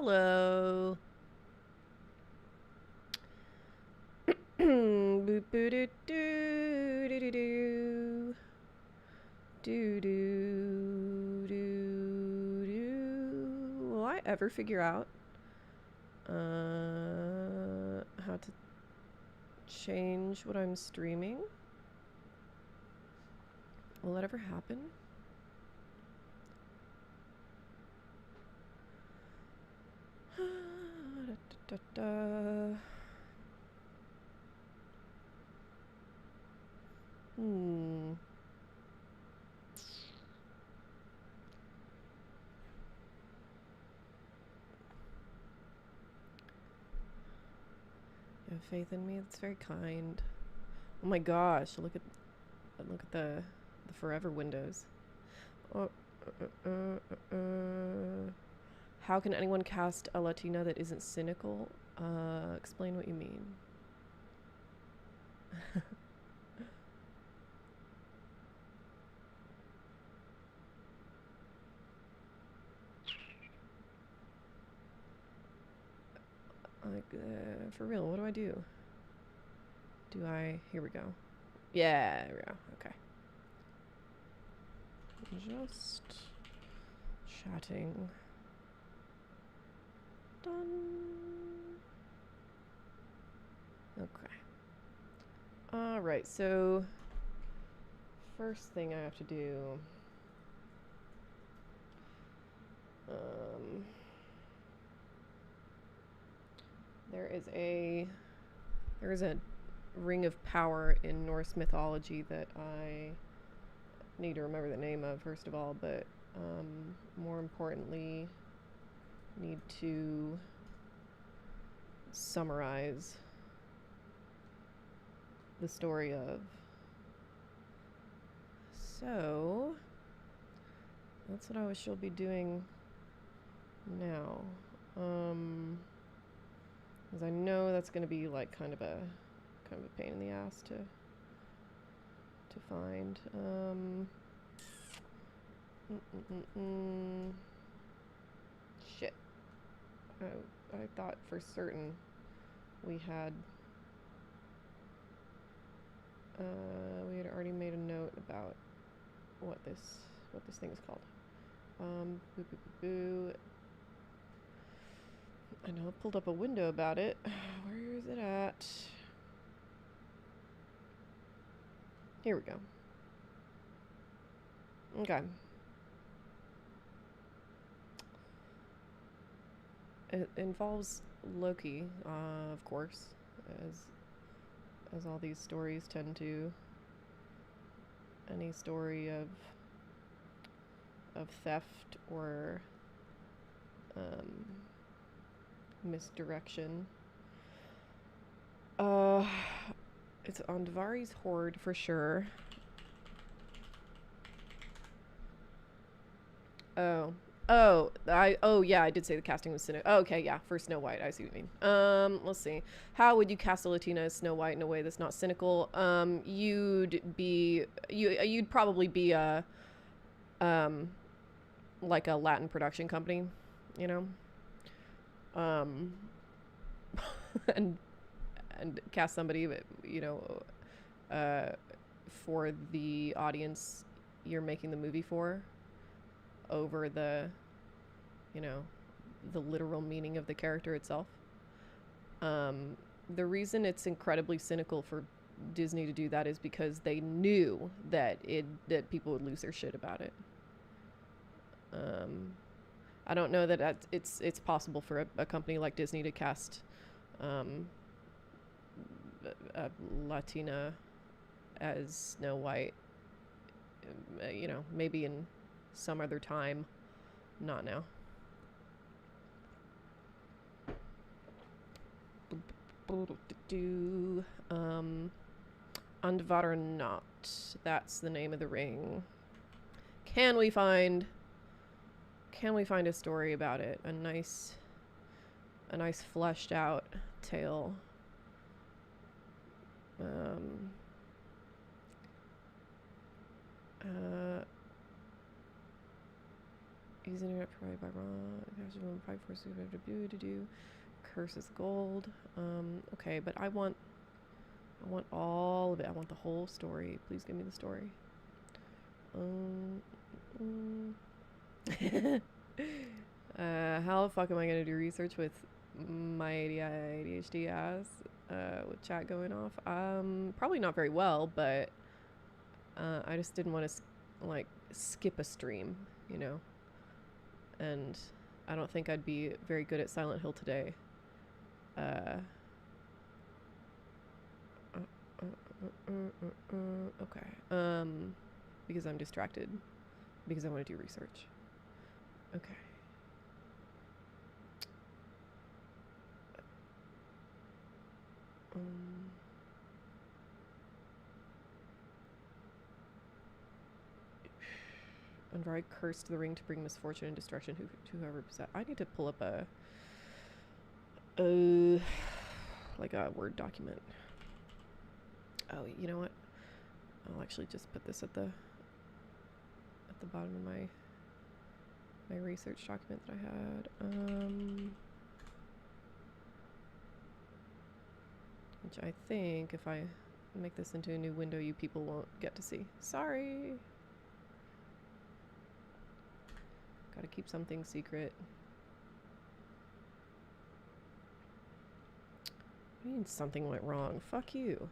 Hello. Boop boo doo doo doo doo doo. Do do do do. Will I ever figure out how to change what I'm streaming? Will that ever happen? Da, da, da. Hmm. You have faith in me? That's very kind. Oh my gosh! Look at the forever windows. Oh, how can anyone cast a Latina that isn't cynical? Explain what you mean. Like, for real, what do I do? Here we go. Yeah, there we go. Okay. Just chatting. Done. Okay. Alright, so first thing I have to do. There is a ring of power in Norse mythology that I need to remember the name of first of all, but more importantly need to summarize the story of. So that's what I shall be doing now. Because I know that's going to be like kind of a pain in the ass to find. Shit. I thought for certain we had already made a note about what this thing is called. Boo boo boo boo. I know I pulled up a window about it. Where is it at? Here we go. Okay. It involves Loki, of course, as all these stories tend to. Any story of theft or misdirection. It's on Dvari's Horde for sure. Yeah, I did say the casting was cynical. Oh, okay, yeah, for Snow White, I see what you mean. Let's see. How would you cast a Latina as Snow White in a way that's not cynical? You'd probably be a like a Latin production company, you know? And cast somebody, you know, for the audience you're making the movie for, over the, you know, the literal meaning of the character itself. The reason it's incredibly cynical for Disney to do that is because they knew that people would lose their shit about it. I don't know that it's possible for a company like Disney to cast a Latina as Snow White. You know, maybe in some other time, not now. Andvarnot. That's the name of the ring. Can we find a story about it? A nice fleshed out tale. Use internet provided by raw. Curse is gold. Okay, but I want all of it. I want the whole story. Please give me the story. How the fuck am I gonna do research with my ADHD ass with chat going off? Probably not very well, but I just didn't want to like skip a stream, you know. And I don't think I'd be very good at Silent Hill today. Okay. Because I'm distracted. Because I want to do research. Okay. Andvari cursed the ring to bring misfortune and destruction to whoever possessed. I need to pull up a like a Word document. Oh, you know what? I'll actually just put this at the bottom of my research document that I had. Which I think if I make this into a new window, you people won't get to see. Sorry. Gotta keep something secret. What do you mean something went wrong? Fuck you.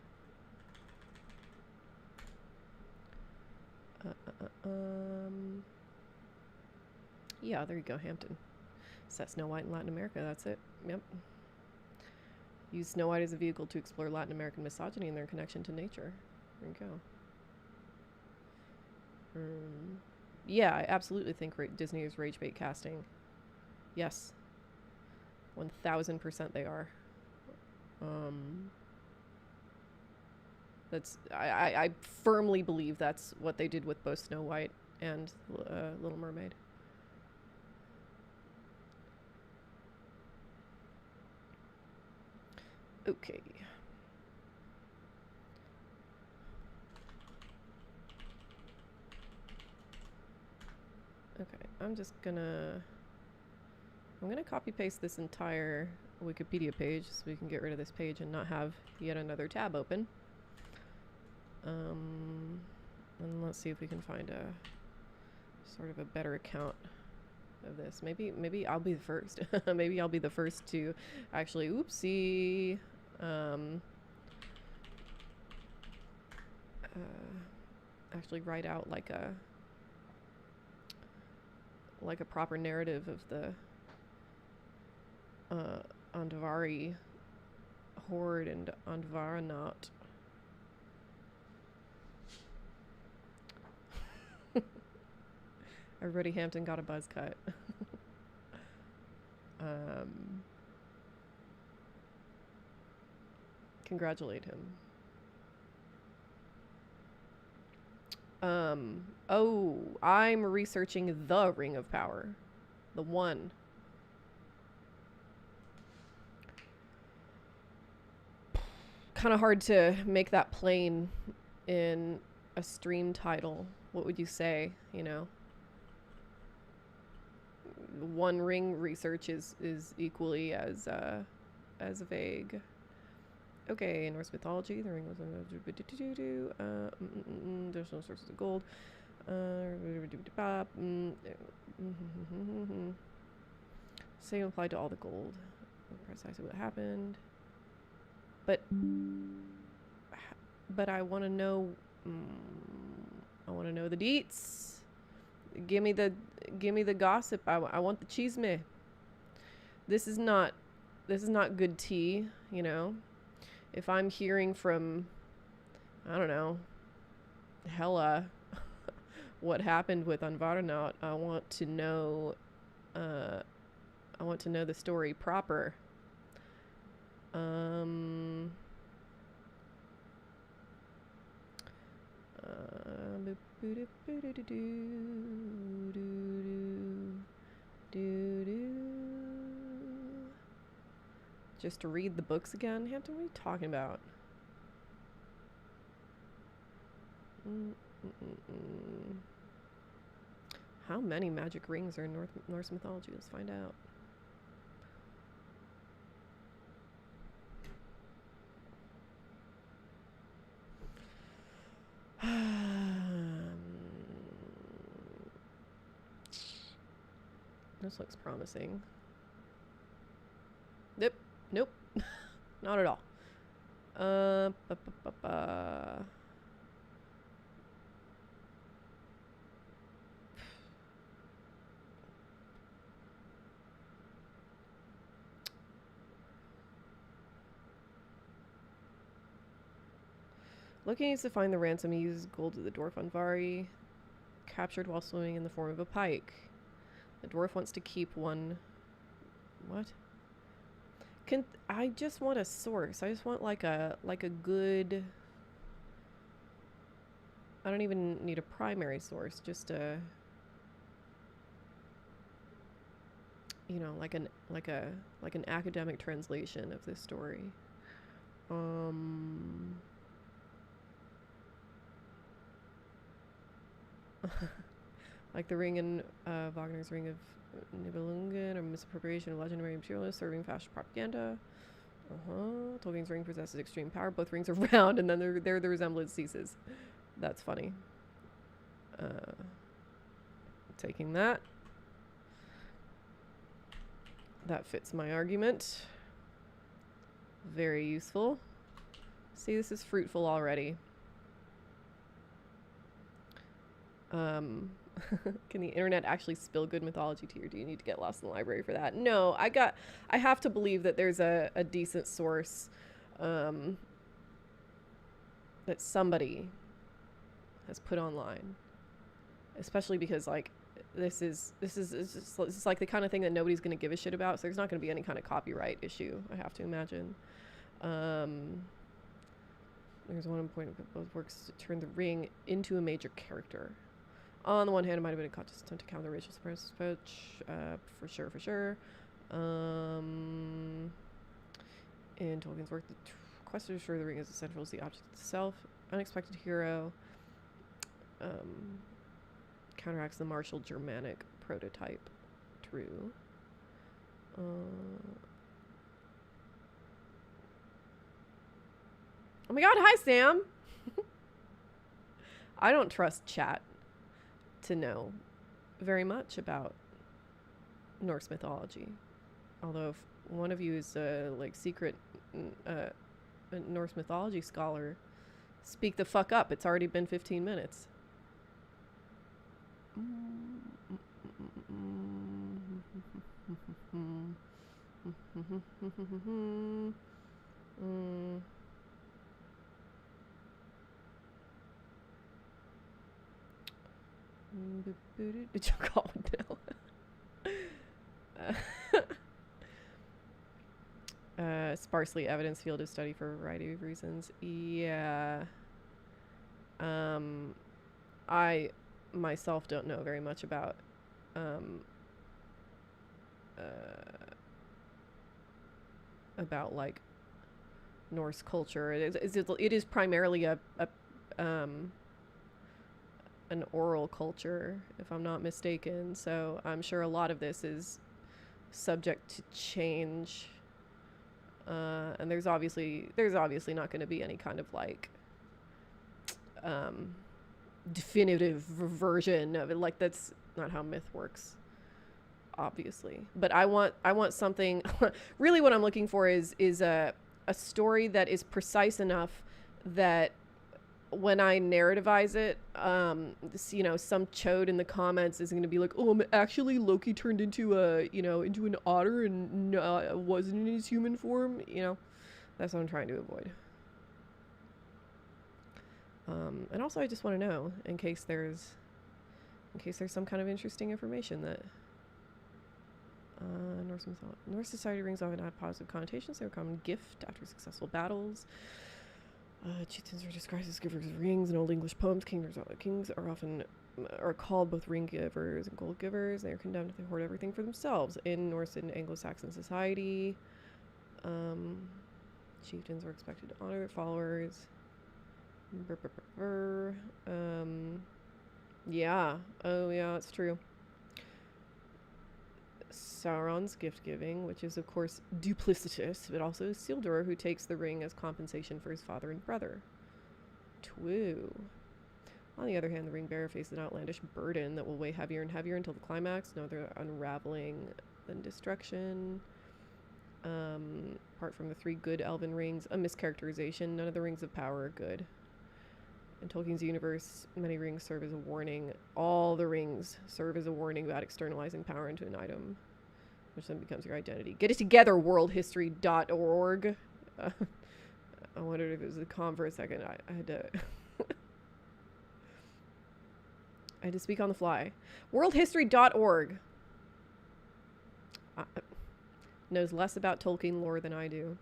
Yeah, there you go, Hampton. Set Snow White in Latin America, that's it. Yep. Use Snow White as a vehicle to explore Latin American misogyny and their connection to nature. There you go. Yeah, I absolutely think Disney is rage bait casting. Yes. 1000% they are. That's I firmly believe that's what they did with both Snow White and Little Mermaid. Okay. Okay, I'm gonna copy paste this entire Wikipedia page so we can get rid of this page and not have yet another tab open. And let's see if we can find a sort of a better account of this. Maybe I'll be the first. Maybe I'll be the first to actually, oopsie, actually write out like a proper narrative of the Andvari horde and Andvaranaut. Everybody Hampton got a buzz cut. Congratulate him. Oh, I'm researching the Ring of Power. The one. Kind of hard to make that plain in a stream title. What would you say, you know? One Ring research is equally as vague. Okay, Norse mythology, the ring was there's no sources of gold. Same applied to all the gold. Precisely what happened. But I want to know. I want to know the deets. Give me the gossip. I want the chisme. This is not good tea, you know. If I'm hearing from, I don't know, Hela, what happened with Andvaranaut, I want to know the story proper. Just to read the books again? Hampton, what are you talking about? How many magic rings are in Norse mythology? Let's find out. This looks promising. Nope. Nope. Not at all. Loki needs to find the ransom. He uses gold to the dwarf Unvari, captured while swimming in the form of a pike. The dwarf wants to keep one. What? I just want a source. I just want like a good. I don't even need a primary source. Just a. You know, like an academic translation of this story. Like the ring in Wagner's Ring of Nibelungen, or misappropriation of legendary material, serving fascist propaganda. Tolkien's ring possesses extreme power. Both rings are round, and then the resemblance ceases. That's funny. Taking that. That fits my argument. Very useful. See, this is fruitful already. Can the internet actually spill good mythology to you, or do you need to get lost in the library for that? No, I have to believe that there's a decent source that somebody has put online, especially because like this is like the kind of thing that nobody's going to give a shit about, so there's not going to be any kind of copyright issue, I have to imagine. There's one point that both works to turn the ring into a major character. On the one hand, it might have been a contest attempt to counter the racial supremacist approach, for sure. In Tolkien's work, the quest to destroy the ring is essential as the object itself. Unexpected hero counteracts the martial Germanic prototype. True. Oh my god, hi Sam! I don't trust chat to know very much about Norse mythology. Although if one of you is a secret a Norse mythology scholar, speak the fuck up. It's already been 15 minutes. Did you call no? Sparsely evidence field of study for a variety of reasons. Yeah. I myself don't know very much about like Norse culture. It is primarily an oral culture, if I'm not mistaken. So I'm sure a lot of this is subject to change. And there's obviously not going to be any kind of like definitive version of it. Like that's not how myth works, obviously. But I want something. Really, what I'm looking for is a story that is precise enough that when I narrativize it, some chode in the comments is going to be like, "Oh, actually, Loki turned into into an otter and wasn't in his human form." That's what I'm trying to avoid. And also, I just want to know, in case there's some kind of interesting information that Norse society rings often have positive connotations. They were a common gift after successful battles. Chieftains are described as givers of rings in Old English poems. Kings are often called both ring givers and gold givers. They are condemned if they hoard everything for themselves. In Norse and Anglo-Saxon society, chieftains were expected to honor their followers. Yeah. Oh, yeah, it's true. Sauron's gift-giving, which is, of course, duplicitous, but also Isildur, who takes the ring as compensation for his father and brother. Twoo. On the other hand, the ring bearer faces an outlandish burden that will weigh heavier and heavier until the climax. No other unraveling than destruction. Apart from the 3 good elven rings, a mischaracterization. None of the rings of power are good. In Tolkien's universe, many rings serve as a warning. All the rings serve as a warning about externalizing power into an item, which then becomes your identity. Get it together, worldhistory.org. I wondered if it was a com for a second. I had to... I had to speak on the fly. Worldhistory.org knows less about Tolkien lore than I do.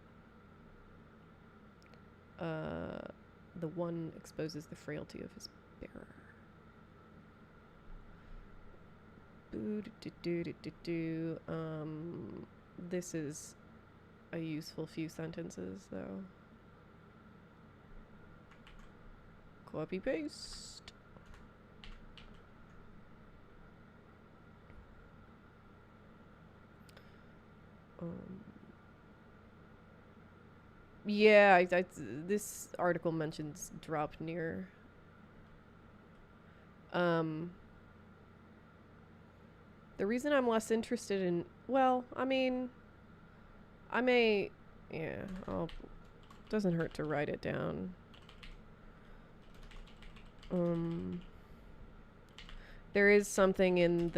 The one exposes the frailty of his bearer. This is a useful few sentences, though. Copy paste. Yeah, this article mentions Draupnir. The reason I'm less interested in, well, I mean, I may, yeah, doesn't hurt to write it down. There is something in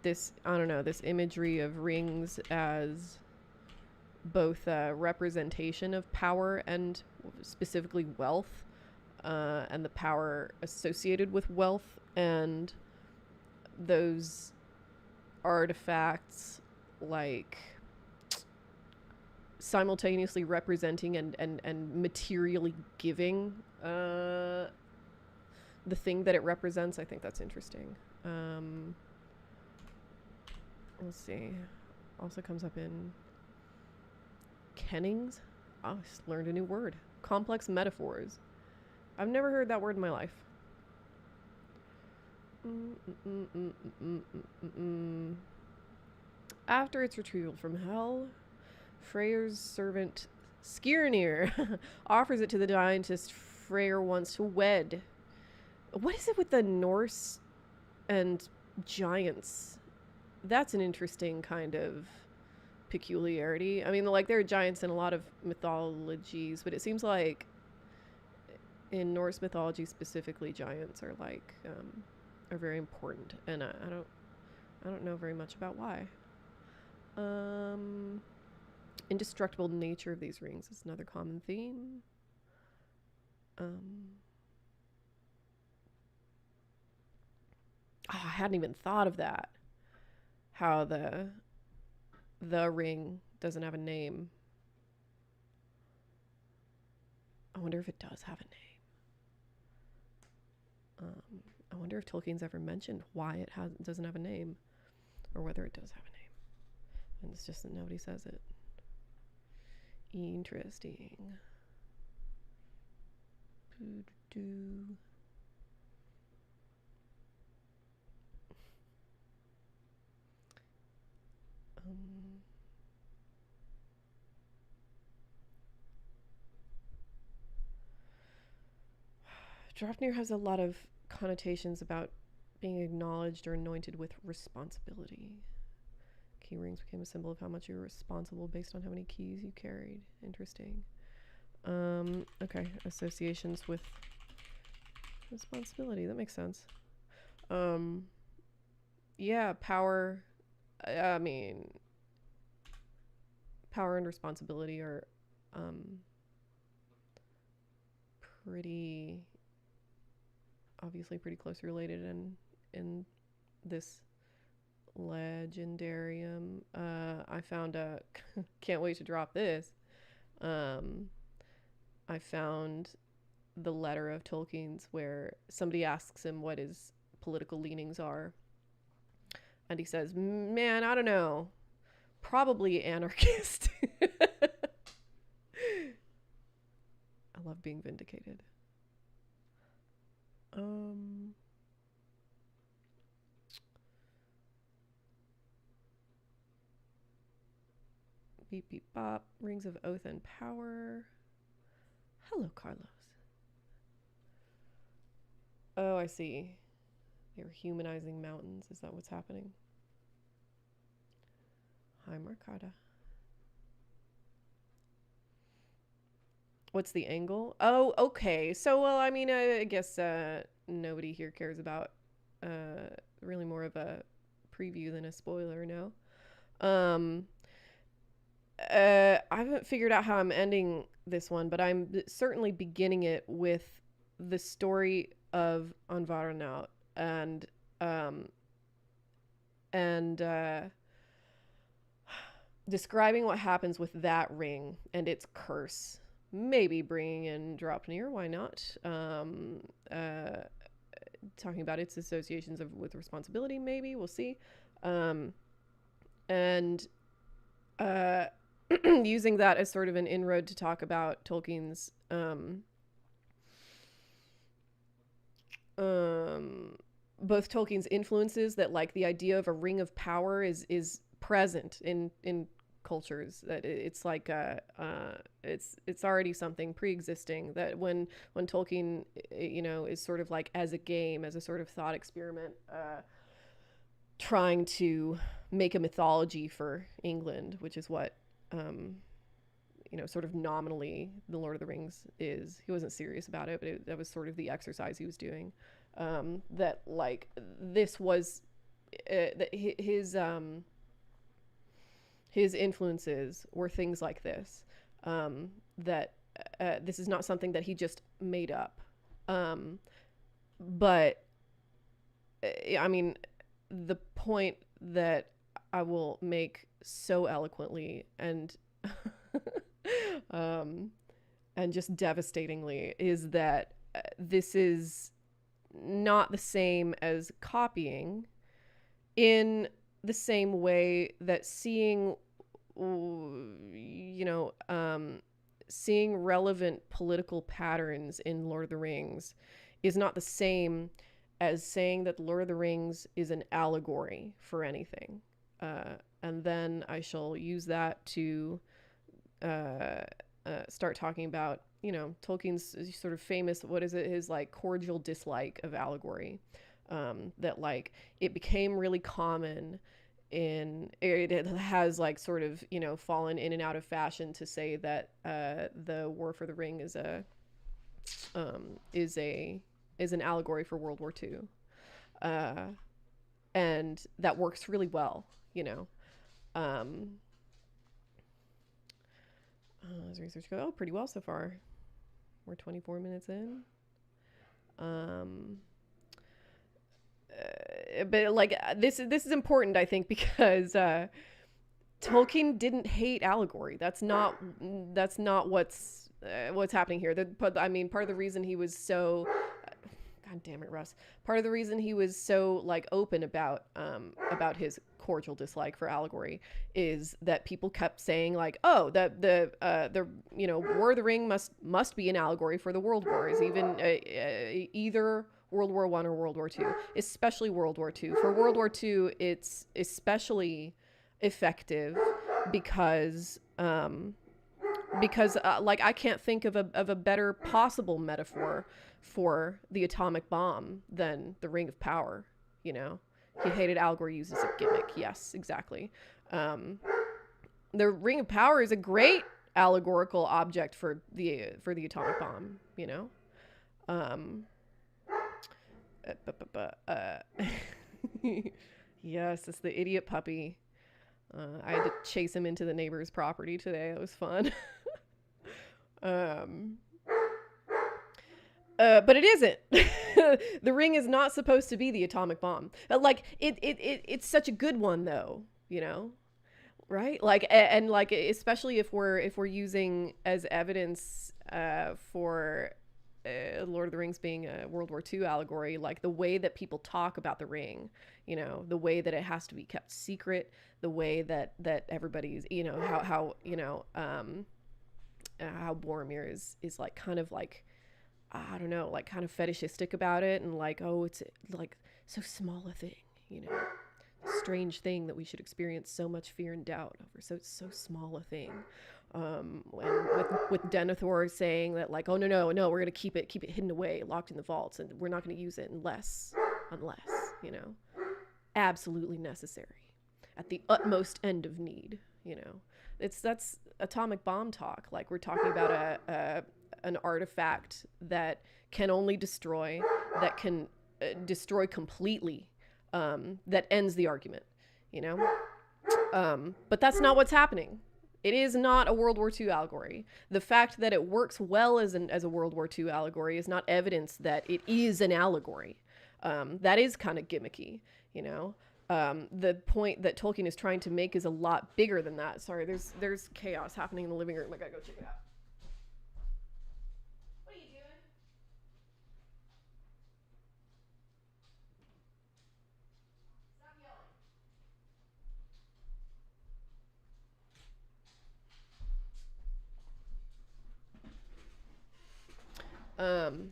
this, I don't know, this imagery of rings as both a representation of power and specifically wealth, and the power associated with wealth, and those artifacts like simultaneously representing and materially giving the thing that it represents. I think that's interesting. Let's see. Also comes up in kennings. Oh, I just learned a new word. Complex metaphors. I've never heard that word in my life. After its retrieval from hell, Freyr's servant Skirnir offers it to the giantess Freyr wants to wed. What is it with the Norse and giants? That's an interesting kind of peculiarity. I mean, like, there are giants in a lot of mythologies, but it seems like in Norse mythology specifically, giants are like are very important, and I don't know very much about why. Indestructible nature of these rings is another common theme. I hadn't even thought of that. How the ring doesn't have a name. I wonder if it does have a name. I wonder if Tolkien's ever mentioned why it doesn't have a name, or whether it does have a name, and it's just that nobody says it. Interesting. Draupnir has a lot of connotations about being acknowledged or anointed with responsibility. Key rings became a symbol of how much you were responsible based on how many keys you carried. Interesting. Okay, associations with responsibility. That makes sense. Yeah, power. I mean, power and responsibility are pretty obviously pretty closely related in this legendarium. I found a can't wait to drop this. I found the letter of Tolkien's where somebody asks him what his political leanings are, and he says, man, I don't know, probably anarchist. I love being vindicated. Beep beep bop. Rings of oath and power. Hello, Carlos. Oh, I see. They were humanizing mountains. Is that what's happening? Hi, Marcata. What's the angle? Oh, okay. So, well, I mean, I guess nobody here cares about really more of a preview than a spoiler, no? I haven't figured out how I'm ending this one, but I'm certainly beginning it with the story of Anvaranaut and describing what happens with that ring and its curse. Maybe bringing in Dropnir, why not? Talking about its associations with responsibility, maybe, we'll see. And using that as sort of an inroad to talk about Tolkien's both Tolkien's influences, that like the idea of a ring of power is present in cultures, that it's like it's already something pre-existing, that when Tolkien, you know, is sort of like as a game, as a sort of thought experiment, trying to make a mythology for England, which is what you know, sort of nominally the Lord of the Rings is. He wasn't serious about it, but that was sort of the exercise he was doing. That like this was that his influences were things like this. That this is not something that he just made up. But I mean, the point that I will make so eloquently and and just devastatingly is that this is not the same as copying, in the same way that seeing, you know, seeing relevant political patterns in Lord of the Rings is not the same as saying that Lord of the Rings is an allegory for anything. And then I shall use that to start talking about, you know, Tolkien's sort of famous, what is it, his like cordial dislike of allegory. That like it became really common it has like sort of, you know, fallen in and out of fashion to say that the War for the Ring is an allegory for World War II. And that works really well, you know. As research goes, pretty well so far. We're 24 minutes in. But like this is important, I think, because Tolkien didn't hate allegory. That's not what's happening here. I mean, part of the reason he was so God damn it, Russ. Part of the reason he was so like open about his cordial dislike for allegory is that people kept saying like, oh, the you know, War of the Ring must be an allegory for the World Wars, even either World War I or World War II, especially World War II. For World War II, it's especially effective because like I can't think of a better possible metaphor for the atomic bomb than the Ring of Power. You know, he hated allegory used as a gimmick. Yes, exactly. The Ring of Power is a great allegorical object for the atomic bomb. You know. Yes, it's the idiot puppy. I had to chase him into the neighbor's property today. It was fun. But it isn't. The ring is not supposed to be the atomic bomb. Like it's such a good one though, you know, right? Like and like especially if we're using as evidence for Lord of the Rings being a World War II allegory, like the way that people talk about the ring, you know, the way that it has to be kept secret, the way that everybody's, you know, how you know, how Boromir is like kind of like, I don't know, like kind of fetishistic about it, and like, oh, it's like so small a thing, you know, strange thing that we should experience so much fear and doubt over so small a thing. And with Denethor saying that, like, oh no, we're gonna keep it hidden away, locked in the vaults, and we're not gonna use it unless, you know, absolutely necessary, at the utmost end of need. You know, that's atomic bomb talk. Like, we're talking about an artifact that can only destroy, that can destroy completely, that ends the argument. You know, but that's not what's happening. It is not a World War II allegory. The fact that it works well as a World War II allegory is not evidence that it is an allegory. That is kind of gimmicky, you know. The point that Tolkien is trying to make is a lot bigger than that. Sorry, there's chaos happening in the living room. I gotta go check it out. What are you doing? Stop yelling.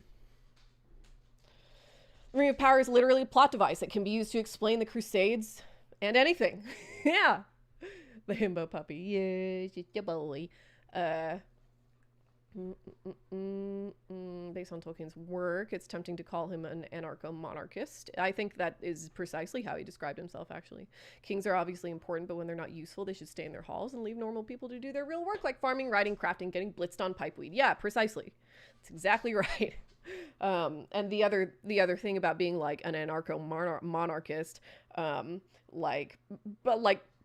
Ring of Power is literally a plot device that can be used to explain the Crusades and anything. Yeah. The himbo puppy. Yeah, just a boy. Based on Tolkien's work, it's tempting to call him an anarcho-monarchist. I think that is precisely how he described himself, actually. Kings are obviously important, but when they're not useful, they should stay in their halls and leave normal people to do their real work, like farming, writing, crafting, getting blitzed on pipeweed. Yeah, precisely. That's exactly right. And the other thing about being like an anarcho-monarchist, like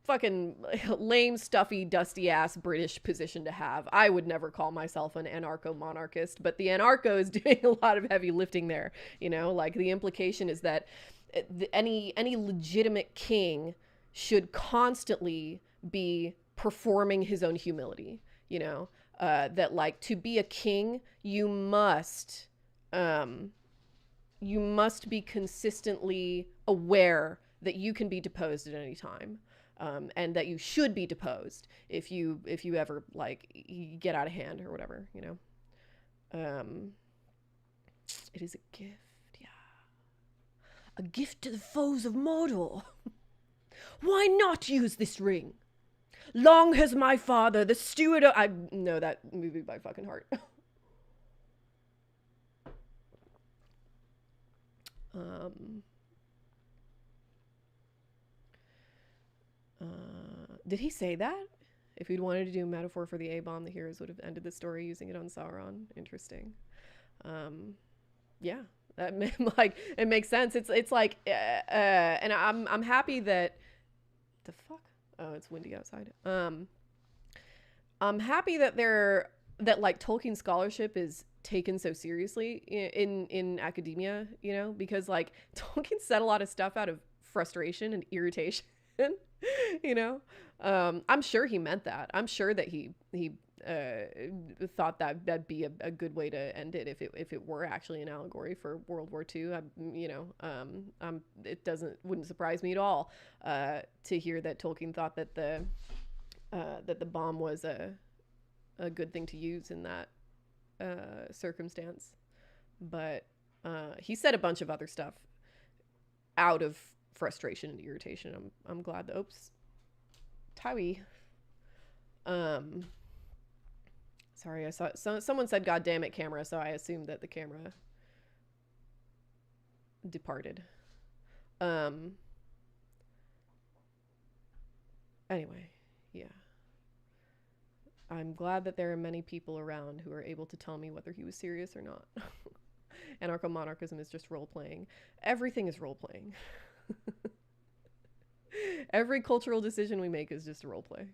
fucking lame, stuffy, dusty ass British position to have. I would never call myself an anarcho-monarchist, but the anarcho is doing a lot of heavy lifting there. You know, like, the implication is that any legitimate king should constantly be performing his own humility. You know, that, like, to be a king, you must be consistently aware that you can be deposed at any time. And that you should be deposed if you ever, like, you get out of hand or whatever, you know. It is a gift, yeah. A gift to the foes of Mordor. Why not use this ring? Long has my father, the steward of... I know that movie by fucking heart. Did he say that? If he'd wanted to do a metaphor for the A-bomb, the heroes would have ended the story using it on Sauron. Interesting. Yeah, that like, it makes sense. It's like, and I'm happy that... The fuck? Oh, it's windy outside. I'm happy that like, Tolkien scholarship is taken so seriously in academia, you know, because, like, Tolkien said a lot of stuff out of frustration and irritation. You know, I'm sure he meant that. I'm sure that he thought that that'd be a good way to end it if it were actually an allegory for World War II. You know, it wouldn't surprise me at all to hear that Tolkien thought that the bomb was a good thing to use in that circumstance. But he said a bunch of other stuff out of frustration and irritation. I'm glad that... Oops. Towie. Sorry, I saw someone said "God damn it, camera," so I assumed that the camera departed. Anyway, yeah. I'm glad that there are many people around who are able to tell me whether he was serious or not. Anarcho-monarchism is just role-playing. Everything is role-playing. Every cultural decision we make is just a role play.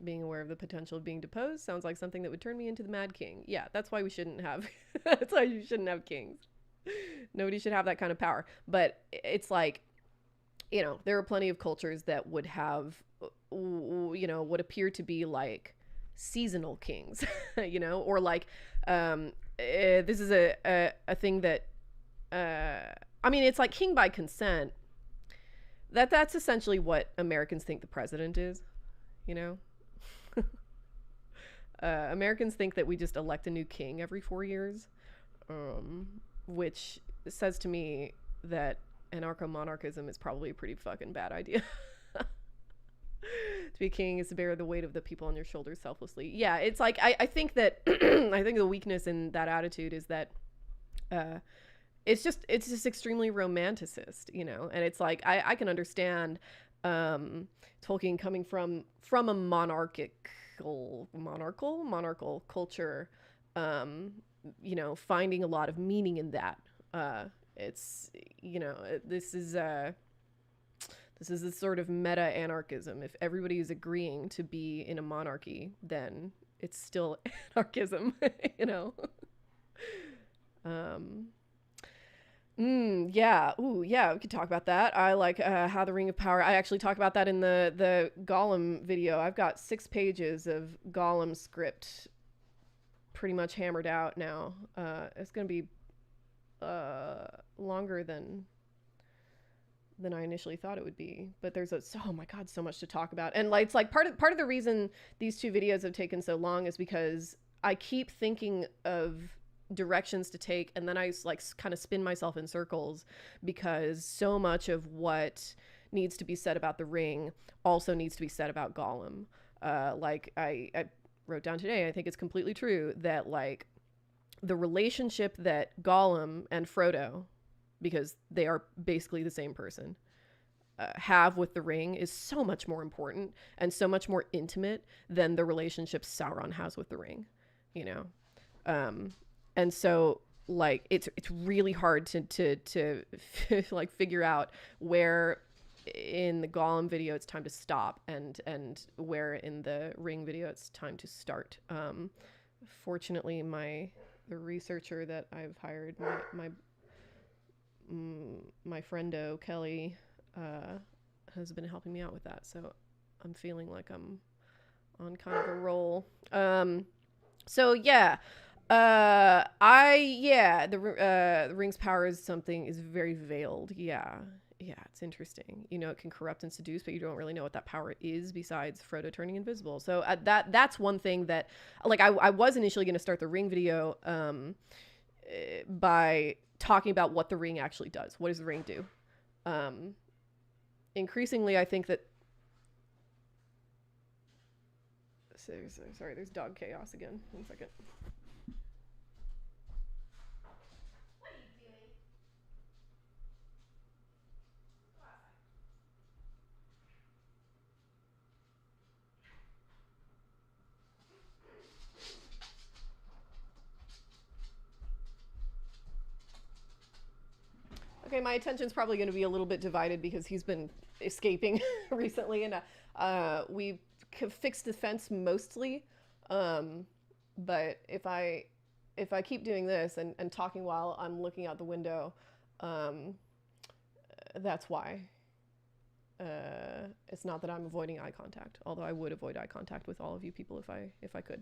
Being aware of the potential of being deposed sounds like something that would turn me into the Mad King. Yeah, that's why we shouldn't have... That's why you shouldn't have kings. Nobody should have that kind of power. But it's like, you know, there are plenty of cultures that would have, you know, what appear to be like seasonal kings, you know, or like, this is a thing that, I mean, it's like king by consent. That's essentially what Americans think the president is, you know? Americans think that we just elect a new king every 4 years, which says to me that anarcho-monarchism is probably a pretty fucking bad idea. To be king is to bear the weight of the people on your shoulders selflessly. Yeah, it's like I think that I think the weakness in that attitude is that it's just extremely romanticist, you know. And it's like I can understand Tolkien coming from a monarchical culture, you know, finding a lot of meaning in that. It's, you know, this is a sort of meta anarchism. If everybody is agreeing to be in a monarchy, then it's still anarchism, you know. Yeah. Ooh, yeah. We could talk about that. I like how the Ring of Power. I actually talk about that in the Gollum video. I've got 6 pages of Gollum script pretty much hammered out now. It's gonna be longer than I initially thought it would be, but there's oh my god, so much to talk about. And like, it's like part of the reason these 2 videos have taken so long is because I keep thinking of directions to take, and then I like kind of spin myself in circles, because so much of what needs to be said about the ring also needs to be said about Gollum. Like I wrote down today, I think it's completely true that like the relationship that Gollum and Frodo, because they are basically the same person, have with the ring is so much more important and so much more intimate than the relationship Sauron has with the ring, you know. And so like it's really hard to like figure out where in the Gollum video it's time to stop and where in the ring video it's time to start. Fortunately, the researcher that I've hired, my friendo Kelly, has been helping me out with that, so I'm feeling like I'm on kind of a roll. So yeah, the ring's power is very veiled. Yeah, it's interesting. You know, it can corrupt and seduce, but you don't really know what that power is besides Frodo turning invisible. So that's one thing that, like, I was initially going to start the ring video by talking about what the ring actually does. What does the ring do? Increasingly, I think that... Sorry, there's dog chaos again. 1 second. What are you doing? Okay, my attention's probably going to be a little bit divided because he's been escaping recently, and we fixed the fence mostly. But if I keep doing this and talking while I'm looking out the window, that's why. It's not that I'm avoiding eye contact, although I would avoid eye contact with all of you people if I could.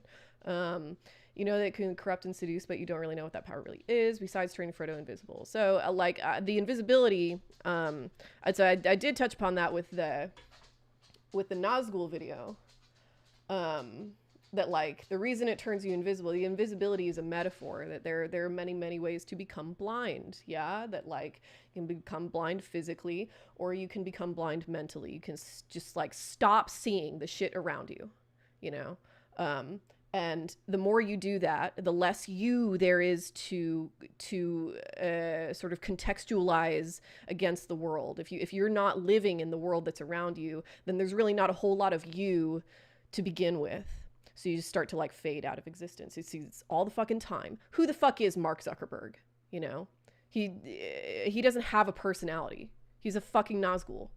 You know that it can corrupt and seduce, but you don't really know what that power really is, besides turning Frodo invisible. So, the invisibility, so I did touch upon that with the Nazgul video. That like the reason it turns you invisible, the invisibility is a metaphor, that there are many, many ways to become blind. Yeah, that like you can become blind physically, or you can become blind mentally. You can just like stop seeing the shit around you, you know. And the more you do that, the less you there is to sort of contextualize against the world. If you're not living in the world that's around you, then there's really not a whole lot of you to begin with. So you just start to like fade out of existence. It's all the fucking time. Who the fuck is Mark Zuckerberg? You know, he doesn't have a personality. He's a fucking Nazgul.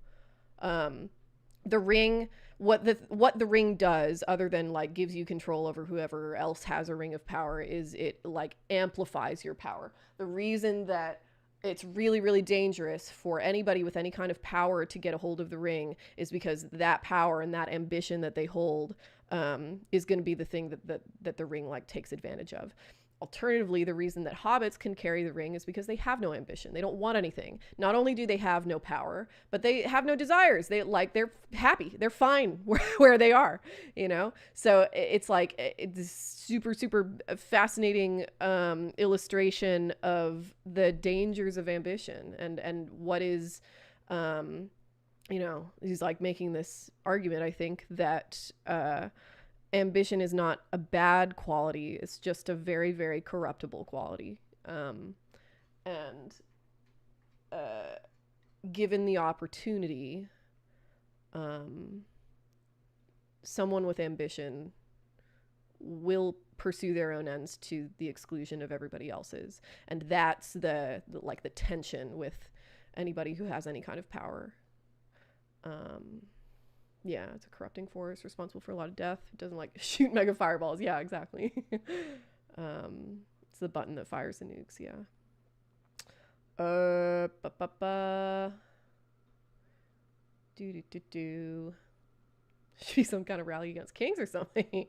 The ring, what the ring does, other than like gives you control over whoever else has a ring of power, is it like amplifies your power. The reason that it's really, really dangerous for anybody with any kind of power to get a hold of the ring is because that power and that ambition that they hold is going to be the thing that the ring like takes advantage of. Alternatively, the reason that hobbits can carry the ring is because they have no ambition. They don't want anything. Not only do they have no power, but they have no desires. They're happy. They're fine where they are, you know? So it's like it's super, super fascinating illustration of the dangers of ambition and what is, you know, he's like making this argument, I think, that ambition is not a bad quality. It's just a very, very corruptible quality. And given the opportunity, someone with ambition will pursue their own ends to the exclusion of everybody else's. And that's the like the tension with anybody who has any kind of power. Yeah, it's a corrupting force responsible for a lot of death. It doesn't like shoot mega fireballs. Yeah, exactly. It's the button that fires the nukes. Yeah. Do. Should be some kind of rally against kings or something.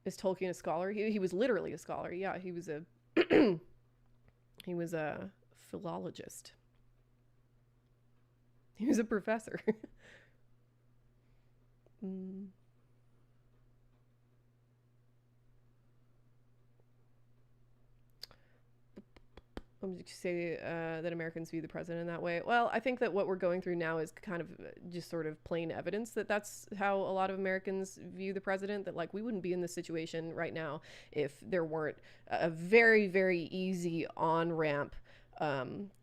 Is Tolkien a scholar? He was literally a scholar. Yeah, he was a he was a philologist. He was a professor. Would you say that Americans view the president in that way? Well, I think that what we're going through now is kind of just sort of plain evidence that that's how a lot of Americans view the president, that like we wouldn't be in this situation right now if there weren't a very, very easy on-ramp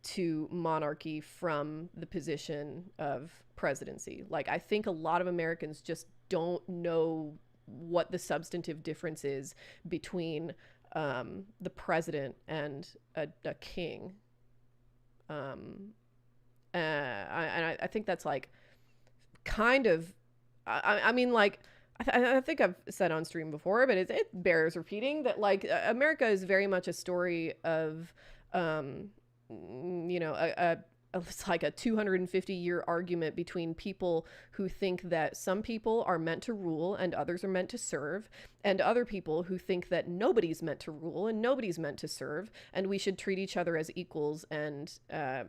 to monarchy from the position of presidency. Like, I think a lot of Americans just don't know what the substantive difference is between the president and a king. And I think that's like kind of, I mean, like, I think I've said on stream before, but it bears repeating that like America is very much a story of, you know, it's like a 250-year argument between people who think that some people are meant to rule and others are meant to serve, and other people who think that nobody's meant to rule and nobody's meant to serve, and we should treat each other as equals and,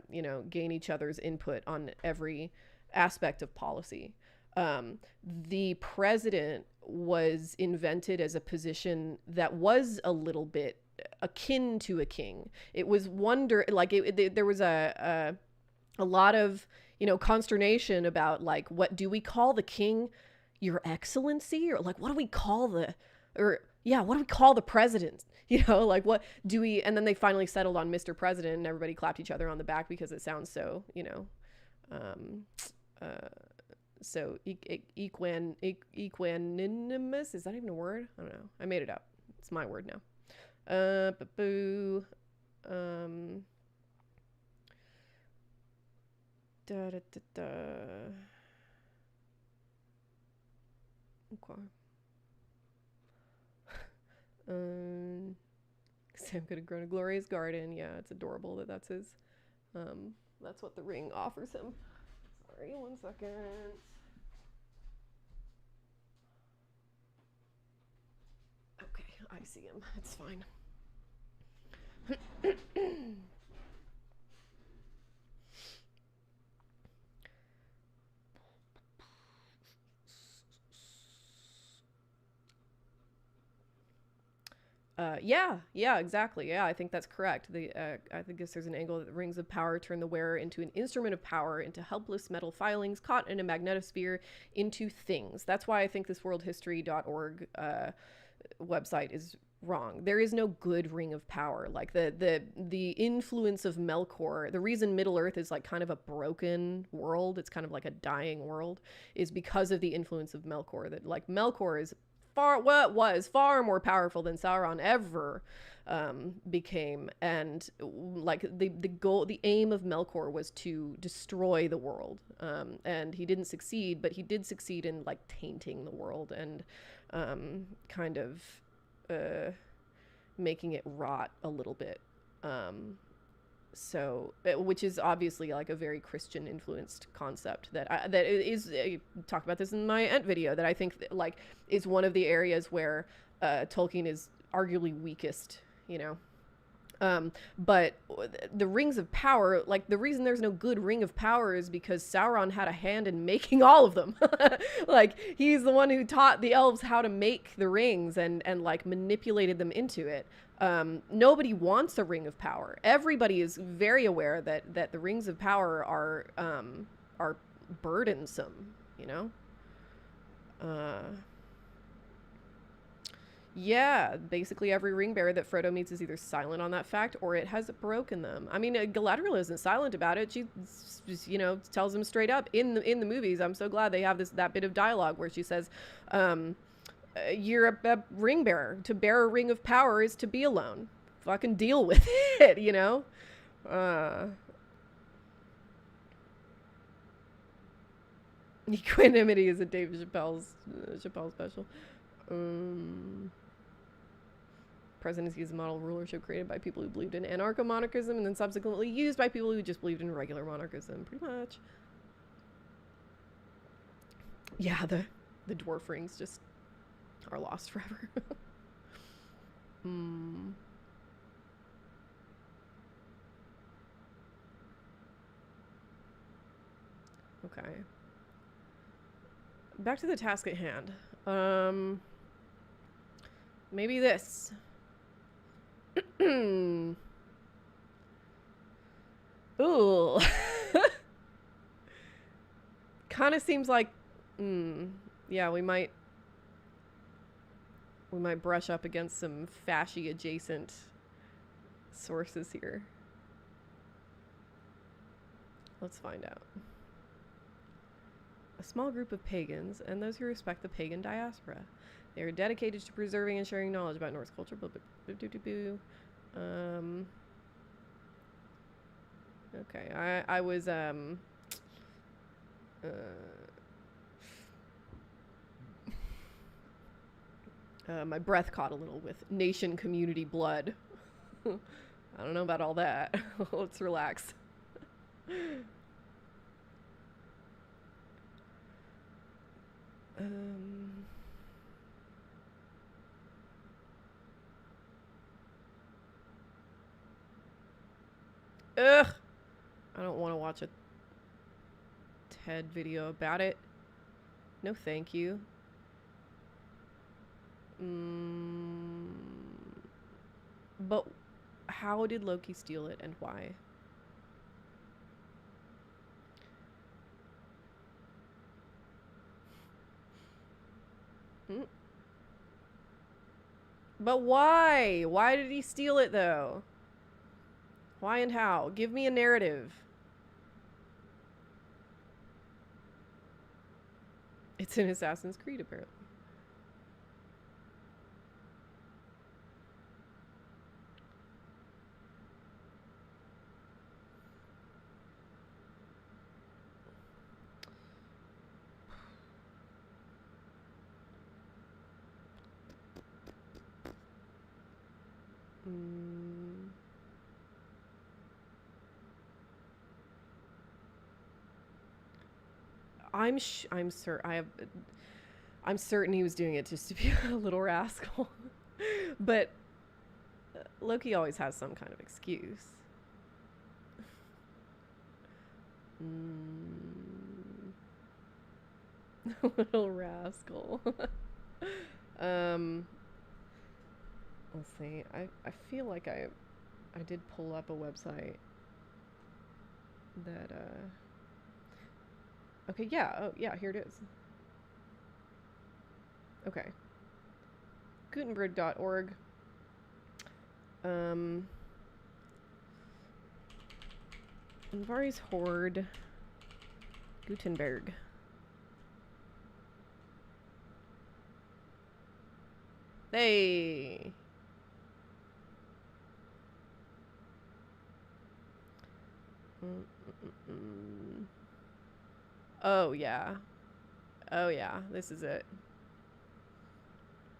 you know, gain each other's input on every aspect of policy. The president was invented as a position that was a little bit akin to a king. It was there was a lot of, you know, consternation about like, what do we call the king? Your Excellency? Or like, what do we call what do we call the president? You know, like what do we, and then they finally settled on Mr. President and everybody clapped each other on the back because it sounds so, you know, so equanimous. Is that even a word? I don't know. I made it up. It's my word now. Okay. Sam could have grown a glorious garden. Yeah, it's adorable that that's his. That's what the ring offers him. Sorry, 1 second. Okay, I see him. It's fine. Yeah, exactly. Yeah, I think that's correct. I think there's an angle that the rings of power turn the wearer into an instrument of power, into helpless metal filings caught in a magnetosphere, into things. That's why I think this worldhistory.org website is wrong. There is no good ring of power. Like the influence of Melkor, the reason Middle Earth is like kind of a broken world, it's kind of like a dying world, is because of the influence of Melkor. That like Melkor is was far more powerful than Sauron ever became, and like the goal, the aim of Melkor was to destroy the world, and he didn't succeed, but he did succeed in like tainting the world and kind of making it rot a little bit. So, which is obviously like a very Christian influenced concept that is, I talked about this in my Ent video, that I think like is one of the areas where Tolkien is arguably weakest, you know. But the rings of power, like the reason there's no good ring of power is because Sauron had a hand in making all of them. Like he's the one who taught the elves how to make the rings and like manipulated them into it. Nobody wants a ring of power. Everybody is very aware that the rings of power are burdensome, you know? Yeah, basically every ring bearer that Frodo meets is either silent on that fact or it has broken them. I mean, Galadriel isn't silent about it. She, you know, tells him straight up in the movies. I'm so glad they have that bit of dialogue where she says, "You're a ring bearer. To bear a ring of power is to be alone. Fucking deal with it," you know. Equanimity is a Dave Chappelle special. Presidency is a model of rulership created by people who believed in anarcho-monarchism and then subsequently used by people who just believed in regular monarchism, pretty much. Yeah, the dwarf rings just are lost forever. Okay. Back to the task at hand. Maybe this. Ooh. Kind of seems like, yeah, we might brush up against some fashy adjacent sources here. Let's find out. A small group of pagans and those who respect the pagan diaspora. They are dedicated to preserving and sharing knowledge about Norse culture. Okay, I was my breath caught a little with nation, community, blood. I don't know about all that. Let's relax. Ugh! I don't want to watch a TED video about it. No thank you. But how did Loki steal it and why? But why? Why did he steal it though? Why and how? Give me a narrative. It's in Assassin's Creed, apparently. I'm certain he was doing it just to be a little rascal. But Loki always has some kind of excuse. Little rascal. Let's see. I feel like I did pull up a website that okay, yeah. Oh, yeah, here it is. Okay. Gutenberg.org. Andvari's Horde. Gutenberg. Hey! Oh, yeah. Oh, yeah. This is it.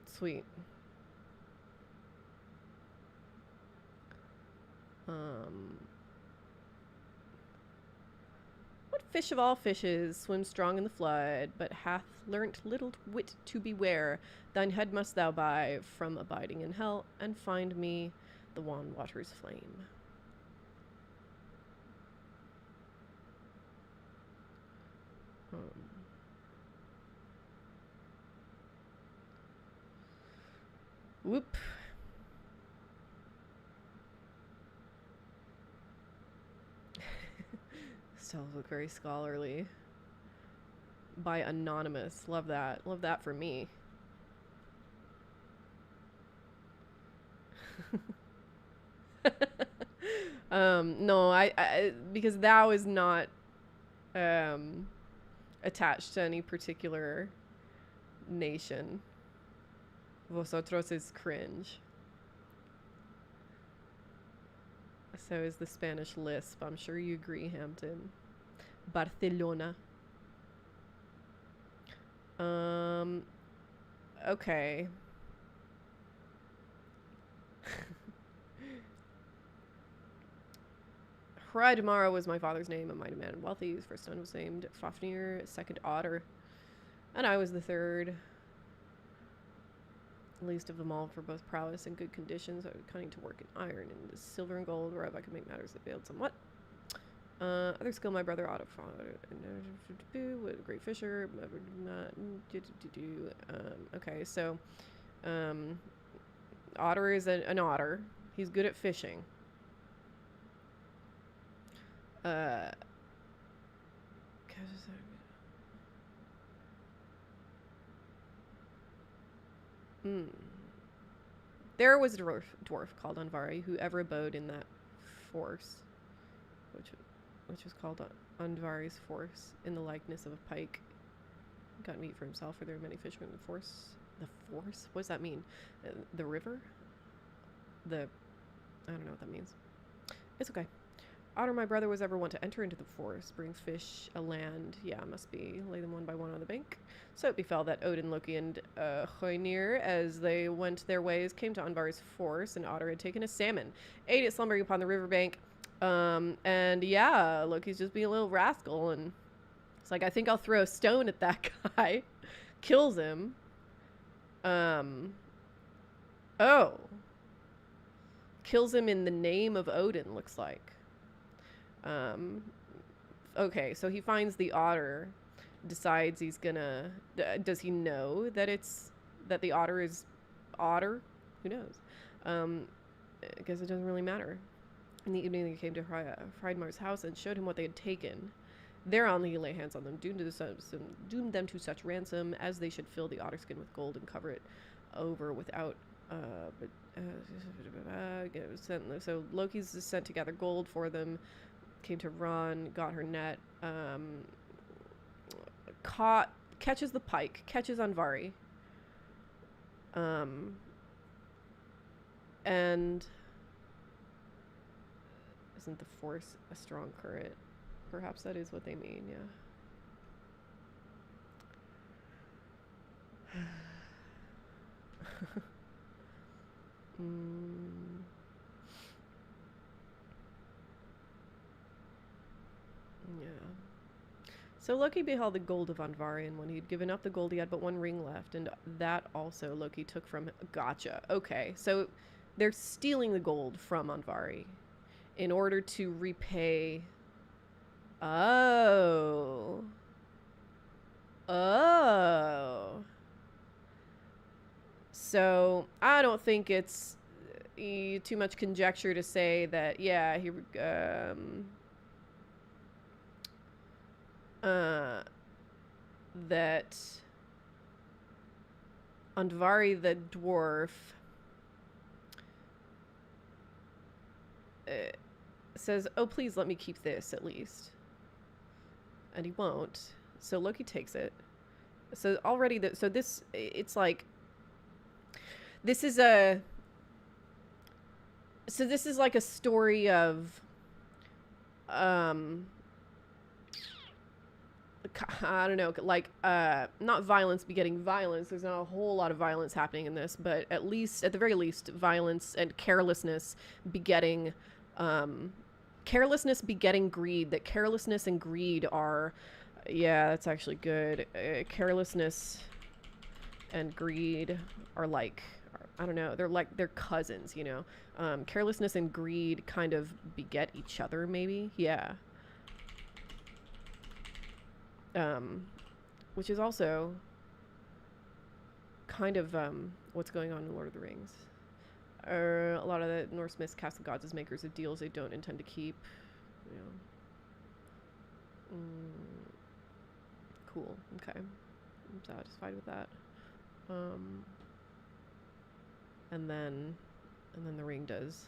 Sweet. Fish of all fishes, swim strong in the flood, but hath learnt little wit to beware. Thine head must thou buy from abiding in hell, and find me the wan water's flame. Whoop. Still look very scholarly. By Anonymous. Love that. Love that for me. No, I because thou is not attached to any particular nation. Vosotros is cringe. So is the Spanish lisp. I'm sure you agree, Hampton. Barcelona. Okay. Hraidmara was my father's name, a mighty man and wealthy. His first son was named Fafnir, second Otter, and I was the third. Least of them all for both prowess and good conditions. I was cunning to work in iron and silver and gold, whereof I could make matters that failed somewhat. Other skill my brother Otto was a great fisher. Okay, so Otter is an otter. He's good at fishing. There was a dwarf called Andvari who ever abode in that force, which was called Andvari's force, in the likeness of a pike. Got meat for himself, for there are many fishermen in the force. The force? What does that mean? The river? I don't know what that means. It's okay. Otter, my brother, was ever wont to enter into the forest, bring fish, a land, must be, lay them one by one on the bank. So it befell that Odin, Loki, and Hoenir, as they went their ways, came to Andvari's forest, and Otter had taken a salmon, ate it slumbering upon the riverbank, and Loki's just being a little rascal, and it's like, I think I'll throw a stone at that guy. Kills him. Kills him in the name of Odin, looks like. Okay, so he finds the otter, decides he's gonna, does he know that that the otter is Otter? Who knows? I guess it doesn't really matter. In the evening, they came to Hraidmar's house and showed him what they had taken. Thereon he lay hands on them, doomed them to such ransom as they should fill the otter skin with gold and cover it over without so Loki's sent to gather gold for them, came to Ron, got her net, catches the pike, catches Andvari, and isn't the force a strong current? Perhaps that is what they mean, yeah. Yeah. So Loki beheld the gold of Andvari, and when he'd given up the gold, he had but one ring left, and that also Loki took from him. Gotcha. Okay, so they're stealing the gold from Andvari in order to repay. Oh. So I don't think it's too much conjecture to say that, yeah, he that Andvari the dwarf says, "Oh, please let me keep this at least," and he won't. So Loki takes it. So already, it's like, this is like a story of, I don't know, like, not violence begetting violence. There's not a whole lot of violence happening in this, but at least, at the very least, violence and carelessness begetting, carelessness begetting greed, that carelessness and greed are, yeah, that's actually good. Carelessness and greed are like, I don't know, they're cousins, you know. Carelessness and greed kind of beget each other, maybe. Yeah. Which is also kind of what's going on in Lord of the Rings. A lot of the Norse myths cast the gods as makers of deals they don't intend to keep. You know. Cool. Okay. I'm satisfied with that. And then the ring does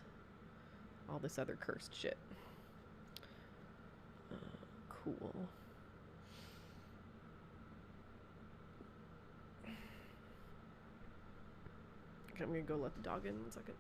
all this other cursed shit. Cool. Okay, I'm gonna go let the dog in 1 second.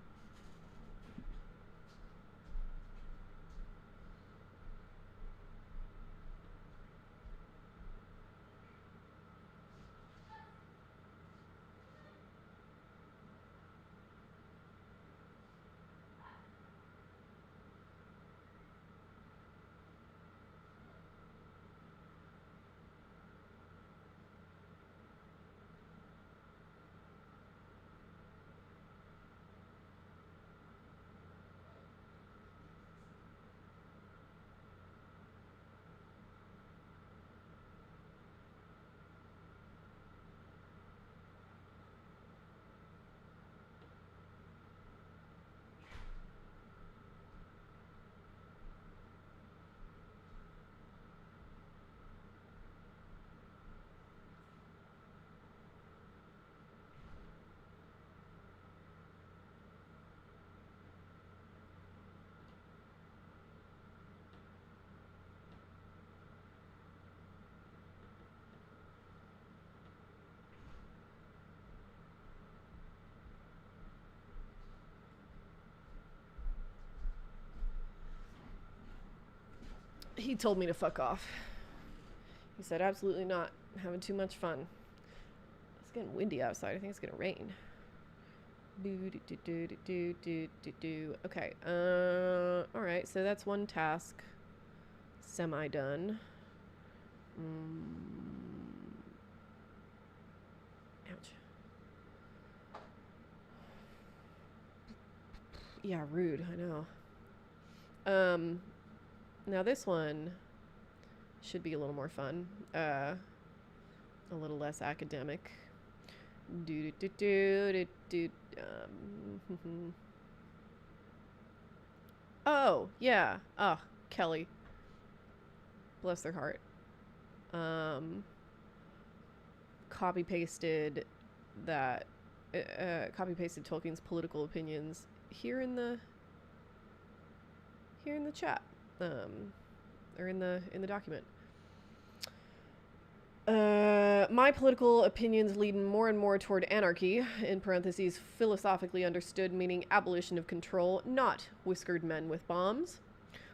He told me to fuck off. He said, absolutely not. Having too much fun. It's getting windy outside. I think it's gonna rain. Okay. Alright, so that's one task. Semi-done. Ouch. Yeah, rude, I know. Now this one should be a little more fun. A little less academic. Oh, yeah. Oh, Kelly. Bless their heart. Copy-pasted that. Copy-pasted Tolkien's political opinions here in the chat. Or in the document. My political opinions lead more and more toward anarchy, in parentheses, philosophically understood, meaning abolition of control, not whiskered men with bombs,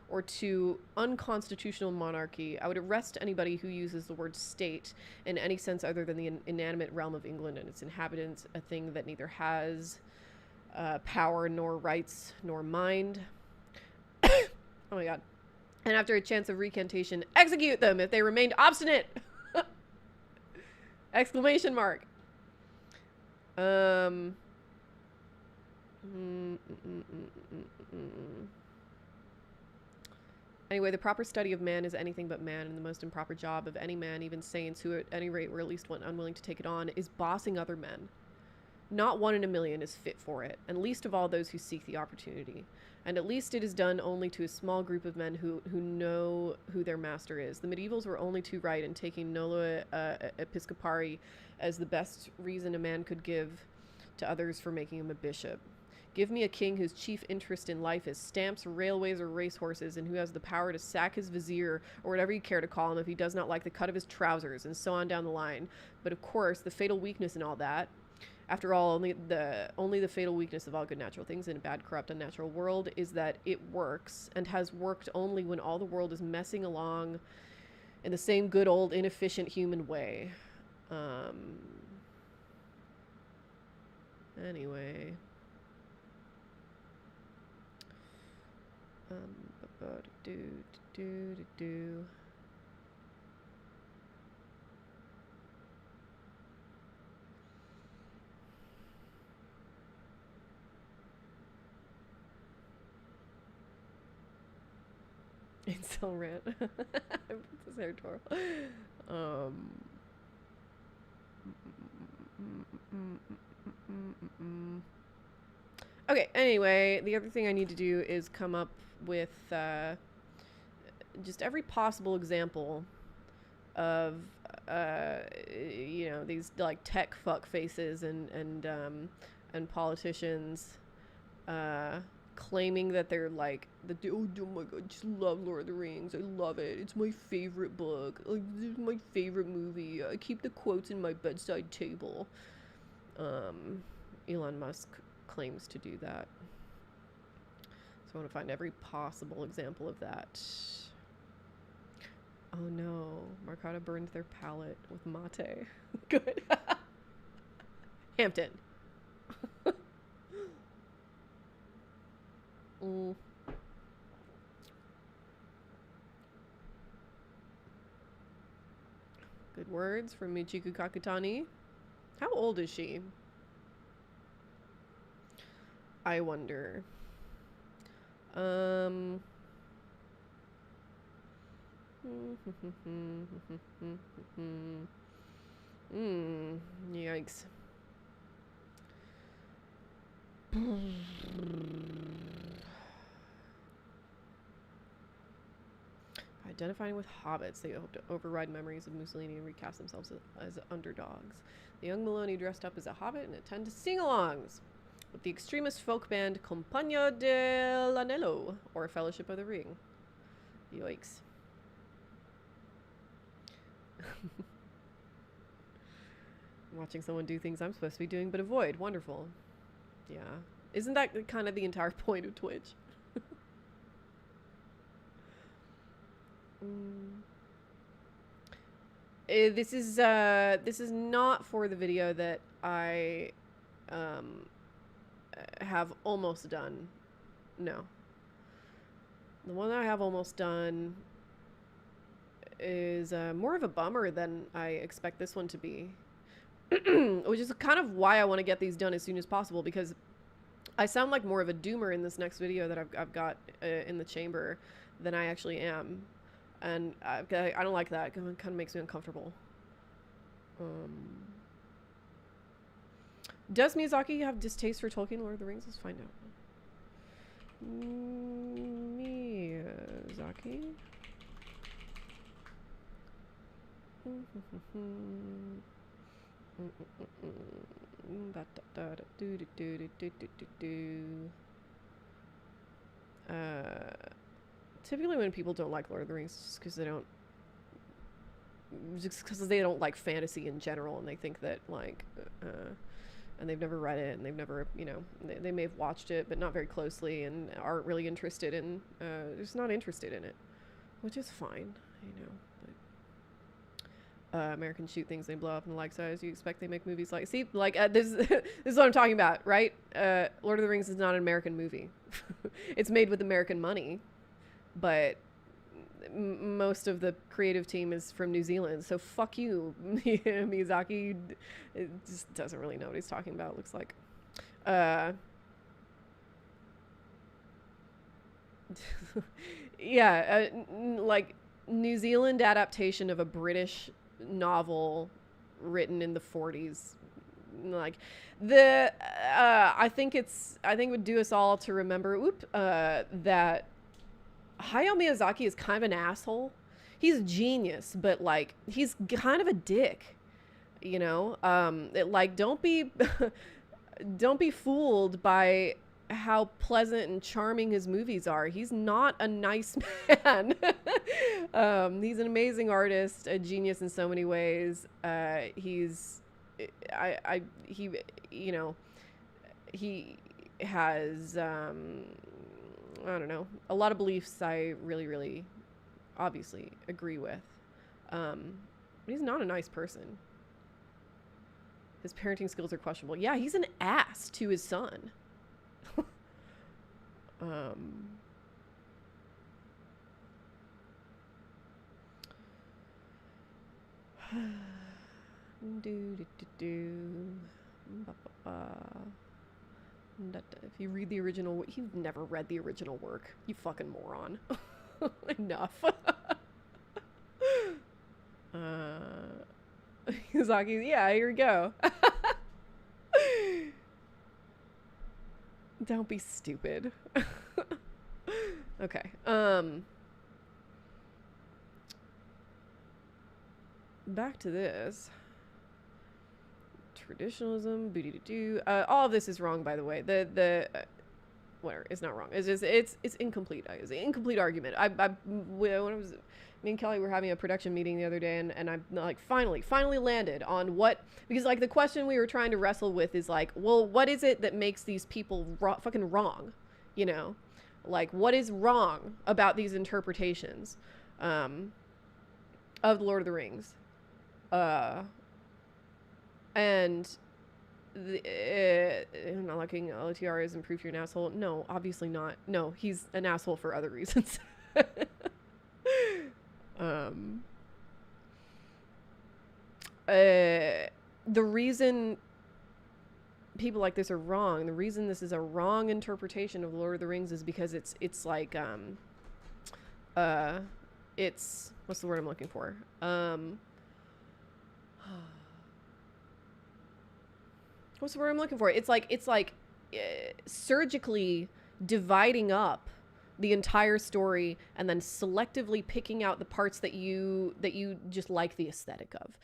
or to unconstitutional monarchy. I would arrest anybody who uses the word state in any sense other than the inanimate realm of England and its inhabitants, a thing that neither has power nor rights nor mind. Oh my god. And after a chance of recantation, execute them if they remained obstinate! Exclamation mark. Anyway, the proper study of man is anything but man, and the most improper job of any man, even saints, who at any rate were at least one unwilling to take it on, is bossing other men. Not 1 in a million is fit for it, and least of all those who seek the opportunity. And at least it is done only to a small group of men who know who their master is. The medievals were only too right in taking nolo episcopari as the best reason a man could give to others for making him a bishop. Give me a king whose chief interest in life is stamps, railways, or racehorses, and who has the power to sack his vizier, or whatever you care to call him, if he does not like the cut of his trousers, and so on down the line. But of course, the fatal weakness in all that, after all, only the fatal weakness of all good natural things in a bad, corrupt, unnatural world is that it works, and has worked only when all the world is messing along in the same good old inefficient human way. Anyway. do do do do. Incel rant. Princess Hair Okay, anyway, the other thing I need to do is come up with just every possible example of these like tech fuck faces and politicians claiming that they're like oh my god, I just love Lord of the Rings. I love it. It's my favorite book. Like, this is my favorite movie. I keep the quotes in my bedside table. Elon Musk claims to do that. So I want to find every possible example of that. Oh no, Marcata burned their palette with mate. Good. Hampton. Good words from Michiku Kakutani. How old is she? I wonder. Yikes. Identifying with hobbits, they hope to override memories of Mussolini and recast themselves as underdogs. The young Maloney dressed up as a hobbit and attend sing-alongs with the extremist folk band Compagnia dell'Anello, or Fellowship of the Ring. Yikes. Watching someone do things I'm supposed to be doing but avoid. Wonderful. Yeah. Isn't that kind of the entire point of Twitch? This is not for the video that I have almost done. No. The one that I have almost done is more of a bummer than I expect this one to be. Which is kind of why I want to get these done as soon as possible, because I sound like more of a doomer in this next video that I've got in the chamber than I actually am. And I don't like that. It kind of makes me uncomfortable. Does Miyazaki have distaste for Tolkien, Lord of the Rings? Let's find out. Miyazaki. Typically when people don't like Lord of the Rings, just because they don't like fantasy in general, and they think that like and they've never read it, and they've never, they may have watched it but not very closely and aren't really interested in just not interested in it, which is fine, but Americans shoot things, they blow up in the like size. You expect they make movies like, see, like this is what I'm talking about, right? Lord of the Rings is not an American movie. It's made with American money, but most of the creative team is from New Zealand, so fuck you. Miyazaki just doesn't really know what he's talking about, it looks like. Yeah, like New Zealand adaptation of a British novel written in the 40s. Like I think it would do us all to remember that Hayao Miyazaki is kind of an asshole. He's a genius, but like he's kind of a dick, like don't be fooled by how pleasant and charming his movies are. He's not a nice man. He's an amazing artist, a genius in so many ways. He has I don't know, a lot of beliefs I really, really obviously agree with. But he's not a nice person. His parenting skills are questionable. Yeah, he's an ass to his son. Do, do, do, do. Ba, ba, ba. If you read the original, you've never read the original work. You fucking moron. Enough. Zaki, yeah, here we go. Don't be stupid. Okay. Back to this. Traditionalism, boo-doo-doo-doo. All of this is wrong, by the way. Whatever, it's not wrong. It's just, it's incomplete. It's an incomplete argument. When me and Kelly were having a production meeting the other day, and I'm like, finally landed on what, because like the question we were trying to wrestle with is like, well, what is it that makes these people fucking wrong? You know, like what is wrong about these interpretations, of the Lord of the Rings? And not liking LTR isn't proof you're an asshole. No, obviously not. No, he's an asshole for other reasons. The reason people like this are wrong, the reason this is a wrong interpretation of Lord of the Rings is because it's like it's, what's the word I'm looking for? What's the word I'm looking for? It's like surgically dividing up the entire story and then selectively picking out the parts that you just like the aesthetic of,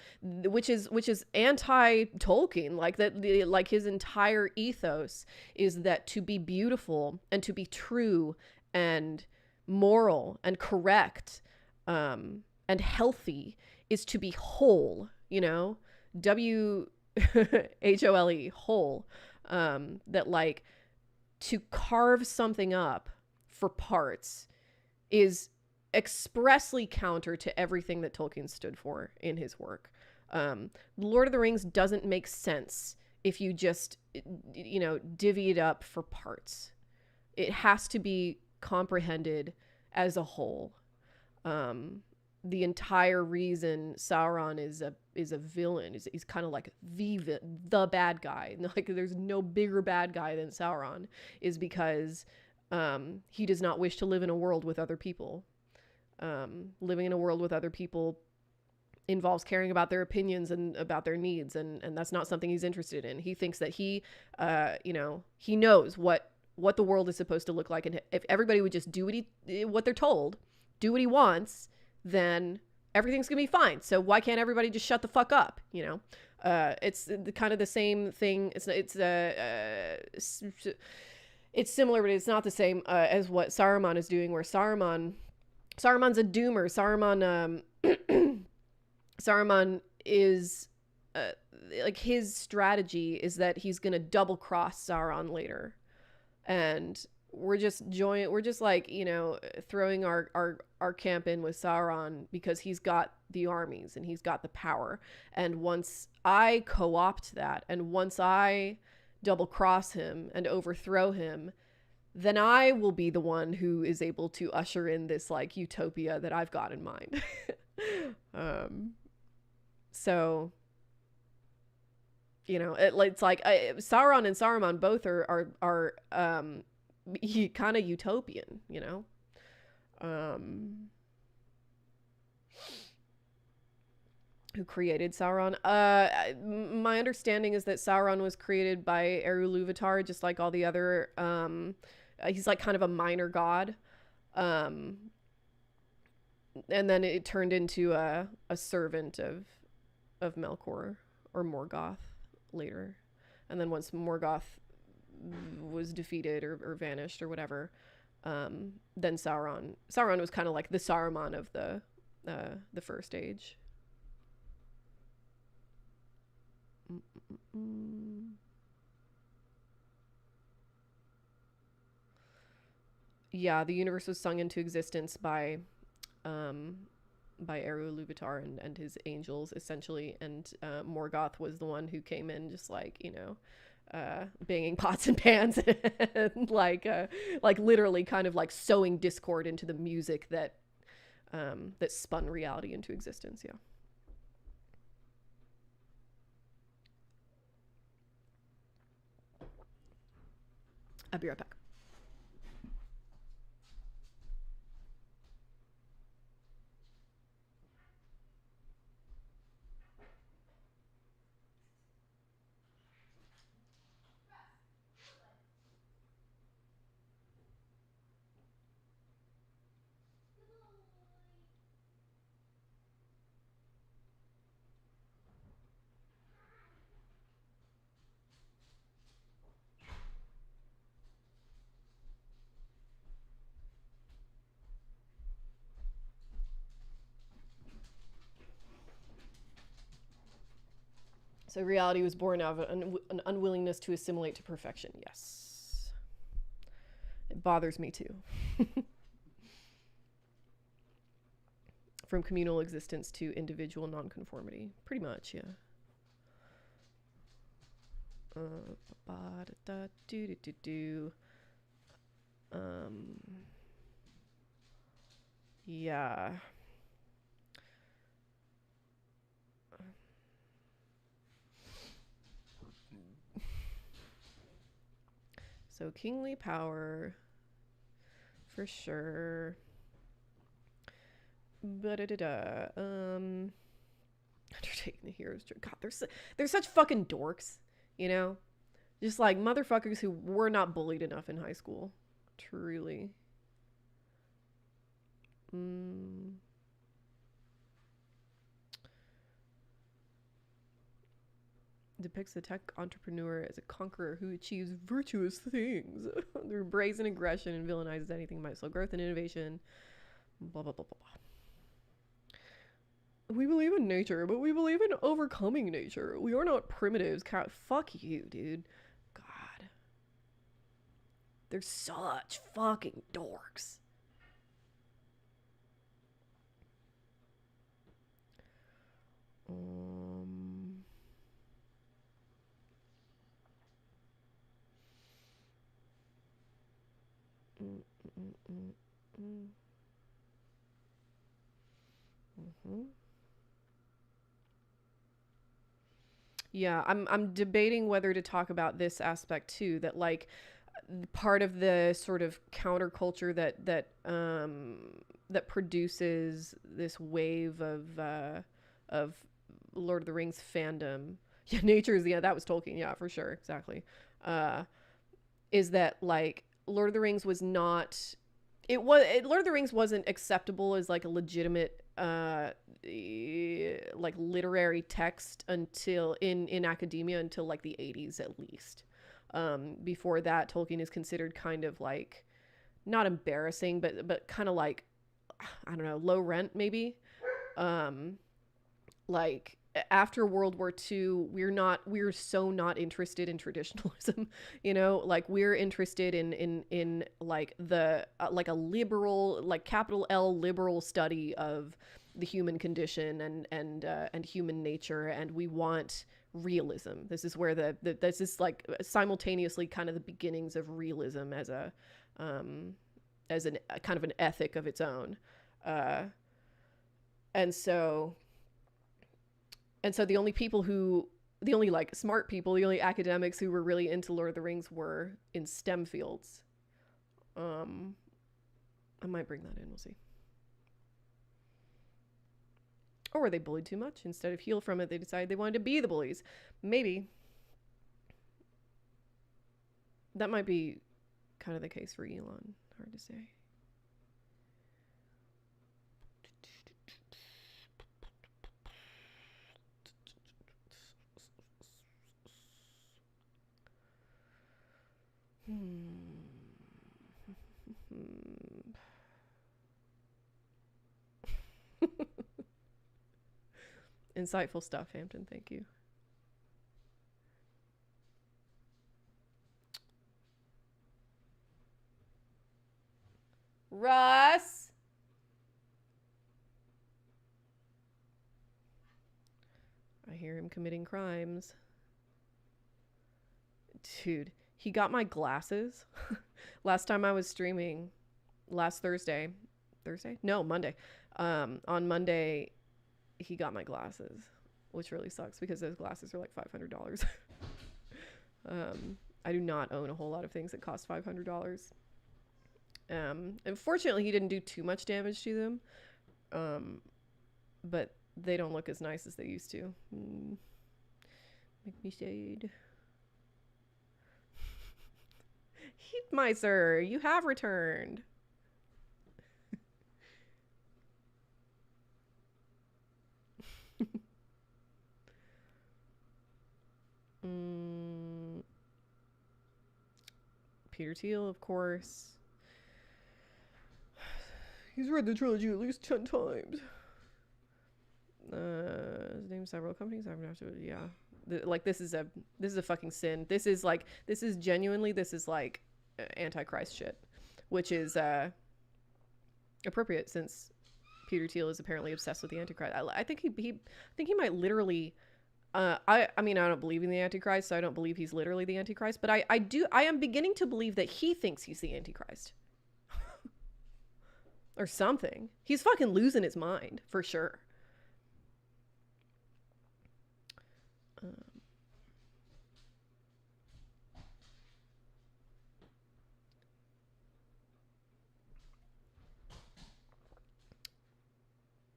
which is anti-Tolkien. Like that, like his entire ethos is that to be beautiful and to be true and moral and correct, and healthy is to be whole, you know, WHOLE, whole. That like to carve something up for parts is expressly counter to everything that Tolkien stood for in his work. Lord of the Rings doesn't make sense if you just, you know, divvy it up for parts. It has to be comprehended as a whole. The entire reason Sauron is a villain, he's kind of like the bad guy. Like there's no bigger bad guy than Sauron, is because he does not wish to live in a world with other people. Living in a world with other people involves caring about their opinions and about their needs, and that's not something he's interested in. He thinks that he knows what the world is supposed to look like, and if everybody would just do what they're told, do what he wants, then everything's gonna be fine. So why can't everybody just shut the fuck up? You know, it's kind of the same thing. It's similar, but it's not the same as what Saruman is doing. Where Saruman's a doomer. Saruman is like, his strategy is that he's gonna double cross Sauron later, and we're just like, you know, throwing our camp in with Sauron because he's got the armies and he's got the power. And once I co-opt that, and once I double cross him and overthrow him, then I will be the one who is able to usher in this like utopia that I've got in mind. So, you know, it's like Sauron and Saruman both are kind of utopian, you know. Who created Sauron? My understanding is that Sauron was created by Eru Ilúvatar, just like all the other. He's like kind of a minor god, and then it turned into a servant of Melkor or Morgoth later, and then once Morgoth was defeated or vanished or whatever, then Sauron was kind of like the Saruman of the First Age. Yeah, the universe was sung into existence by Eru Ilúvatar and his angels, essentially, and Morgoth was the one who came in just like, you know, banging pots and pans and like literally kind of like sowing discord into the music that spun reality into existence. Yeah. I'll be right back. So reality was born out of an unwillingness to assimilate to perfection. Yes. It bothers me too. From communal existence to individual nonconformity. Pretty much, yeah. Yeah. So kingly power, for sure. Undertaking the hero's journey. God, they're such fucking dorks, you know? Just like motherfuckers who were not bullied enough in high school. Truly. Depicts the tech entrepreneur as a conqueror who achieves virtuous things through brazen aggression and villainizes anything that might slow growth and innovation. Blah, blah, blah, blah, blah. We believe in nature, but we believe in overcoming nature. We are not primitives. Fuck you, dude. God. They're such fucking dorks. Yeah, I'm debating whether to talk about this aspect too, that like part of the sort of counterculture that produces this wave of Lord of the Rings fandom. Yeah, that was Tolkien, yeah, for sure, exactly. Is that like Lord of the Rings was not Lord of the Rings wasn't acceptable as like a legitimate like literary text until in academia until like the 80s at least. Before that, Tolkien is considered kind of like not embarrassing, but kind of like, I don't know, low rent maybe. Like after World War II, we're so not interested in traditionalism, you know, like we're interested in like the like a liberal, like capital L liberal study of the human condition and human nature, and we want realism. This is where this is like simultaneously kind of the beginnings of realism as a kind of an ethic of its own. And so the only like smart people, the only academics who were really into Lord of the Rings were in STEM fields. I might bring that in, we'll see. Or were they bullied too much? Instead of heal from it, they decided they wanted to be the bullies. Maybe. That might be kind of the case for Elon. Hard to say. Insightful stuff, Hampton. Thank you. Russ! I hear him committing crimes. Dude, he got my glasses. Last time I was streaming, last Thursday. Thursday? No, Monday. On Monday, he got my glasses, which really sucks because those glasses are like $500. I do not own a whole lot of things that cost $500. And fortunately, he didn't do too much damage to them. But they don't look as nice as they used to. Make me sad. Heat Miser, you have returned. Peter Thiel, of course. He's read the trilogy at least 10 times. His named several companies. I'm gonna have to, yeah. This is a fucking sin. This is like Antichrist shit, which is appropriate since Peter Thiel is apparently obsessed with the Antichrist. I think he might literally. I mean, I don't believe in the Antichrist, so I don't believe he's literally the Antichrist. But I am beginning to believe that he thinks he's the Antichrist. Or something. He's fucking losing his mind, for sure.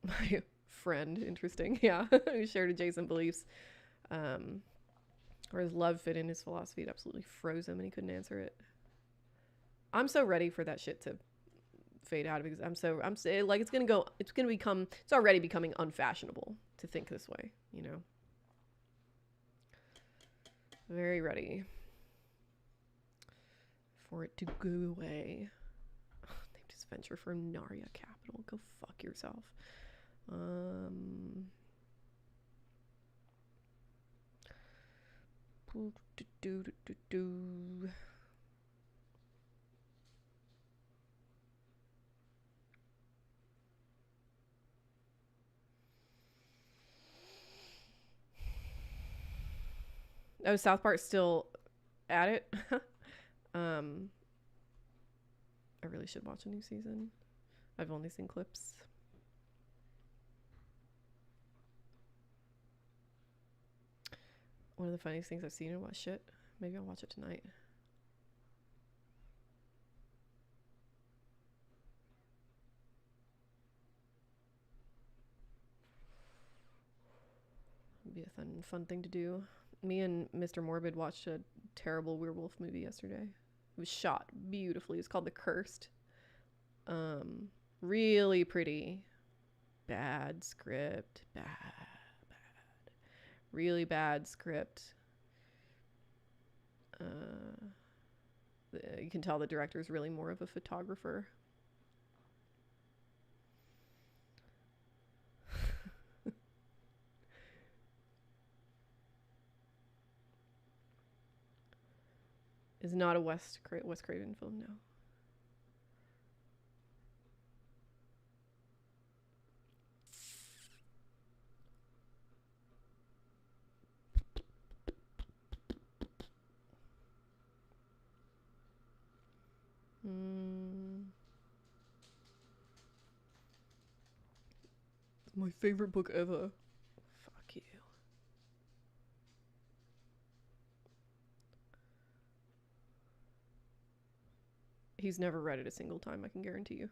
My friend, interesting, yeah, who shared adjacent beliefs, or his love fit in his philosophy. It absolutely froze him and he couldn't answer it. I'm so ready for that shit to fade out because I'm like, it's already becoming unfashionable to think this way, you know. Very ready for it to go away. Named his venture for Narya Capital. Go fuck yourself. Oh, South Park's still at it. I really should watch a new season. I've only seen clips. One of the funniest things I've seen in what shit. Maybe I'll watch it tonight. It'd be a fun thing to do. Me and Mr. Morbid watched a terrible werewolf movie yesterday. It was shot beautifully. It's called The Cursed. Really pretty. Bad script. Bad. Really bad script. You can tell the director's really more of a photographer. Is not a Wes Craven film, no. It's my favorite book ever. Fuck you. He's never read it a single time, I can guarantee you.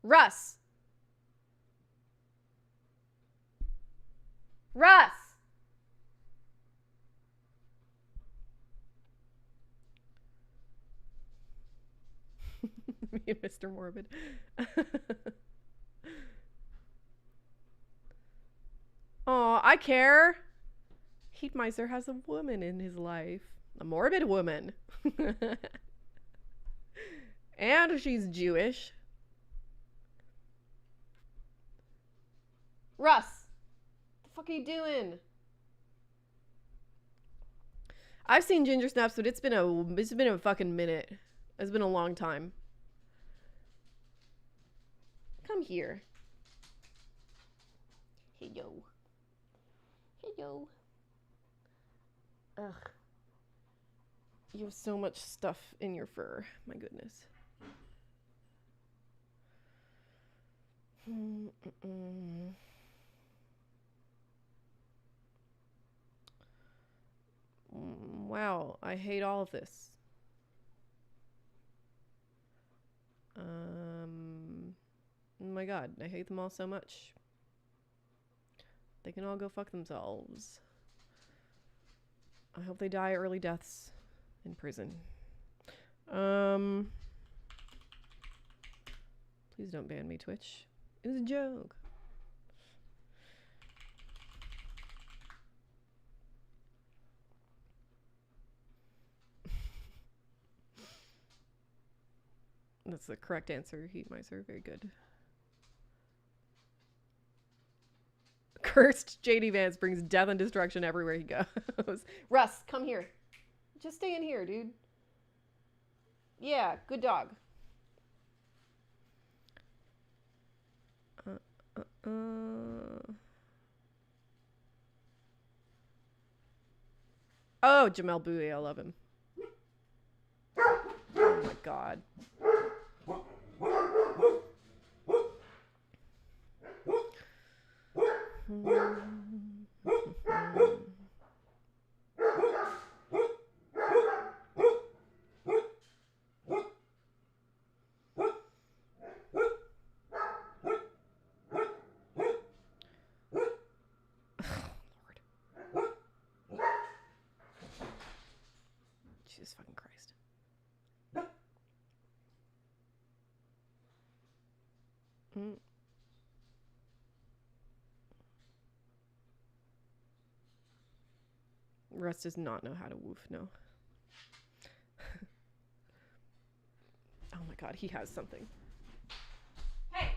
Russ! Russ! Me and Mr. Morbid. Oh, I care. Heat Miser has a woman in his life. A morbid woman. And she's Jewish. Russ! What the fuck are you doing? I've seen Ginger Snaps, but it's been a fucking minute. It's been a long time. Come here. Hey, yo. Hey, yo. Ugh. You have so much stuff in your fur. My goodness. I hate all of this. Oh my god, I hate them all so much. They can all go fuck themselves. I hope they die early deaths in prison. Please don't ban me, Twitch. It was a joke. That's the correct answer. Heat mice are very good. Cursed JD Vance brings death and destruction everywhere he goes. Russ, come here. Just stay in here, dude. Yeah, good dog. Oh, Jamel Bowie, I love him. Oh my god. Jesus fucking Christ. Russ does not know how to woof, no. Oh my god, he has something. Hey!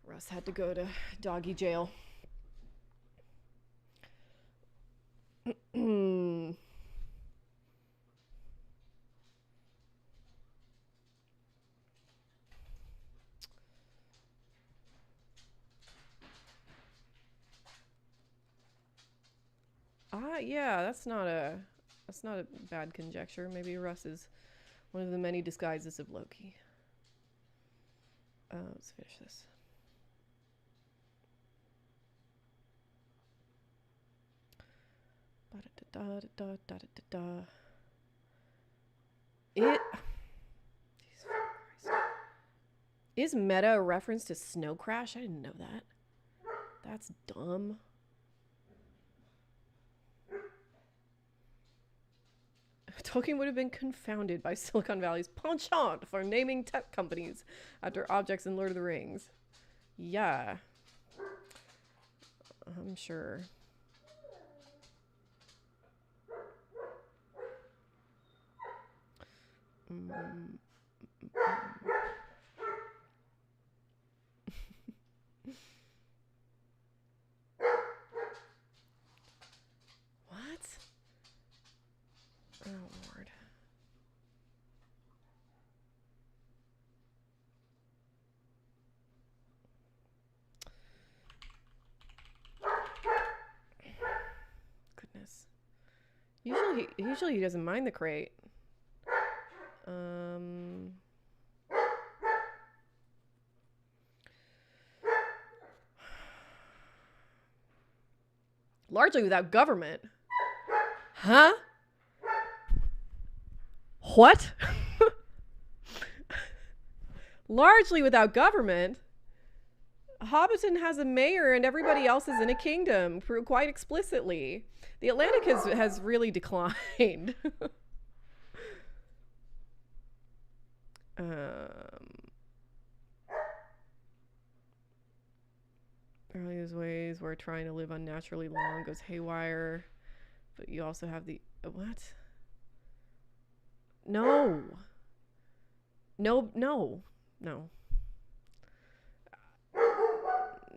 Russ had to go to doggy jail. Yeah, that's not a bad conjecture. Maybe Russ is one of the many disguises of Loki. Let's finish this. Is meta a reference to Snow Crash? I didn't know that. That's dumb. Tolkien would have been confounded by Silicon Valley's penchant for naming tech companies after objects in Lord of the Rings. Yeah. I'm sure. What? Oh, Lord. Goodness. Usually he doesn't mind the crate. Largely without government. Huh? What? Largely without government? Hobbiton has a mayor and everybody else is in a kingdom, quite explicitly. The Atlantic has really declined. Earliest ways where trying to live unnaturally long goes haywire. But you also have the... what? No. No.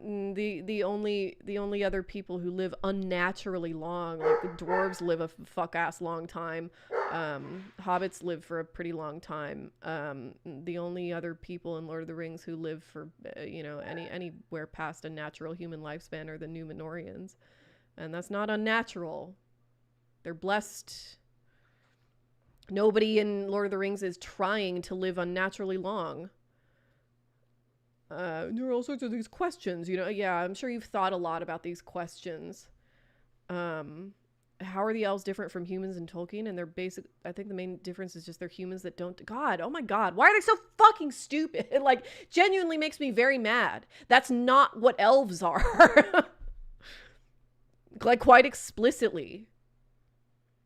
The only other people who live unnaturally long, like the dwarves live a fuck-ass long time. Hobbits live for a pretty long time. The only other people in Lord of the Rings who live for, anywhere past a natural human lifespan are the Númenóreans. And that's not unnatural. They're blessed. Nobody in Lord of the Rings is trying to live unnaturally long. There are all sorts of these questions, Yeah, I'm sure you've thought a lot about these questions. How are the elves different from humans in Tolkien? And they're I think the main difference is just they're humans that don't... God, oh my God, why are they so fucking stupid? It, genuinely makes me very mad. That's not what elves are. Quite explicitly.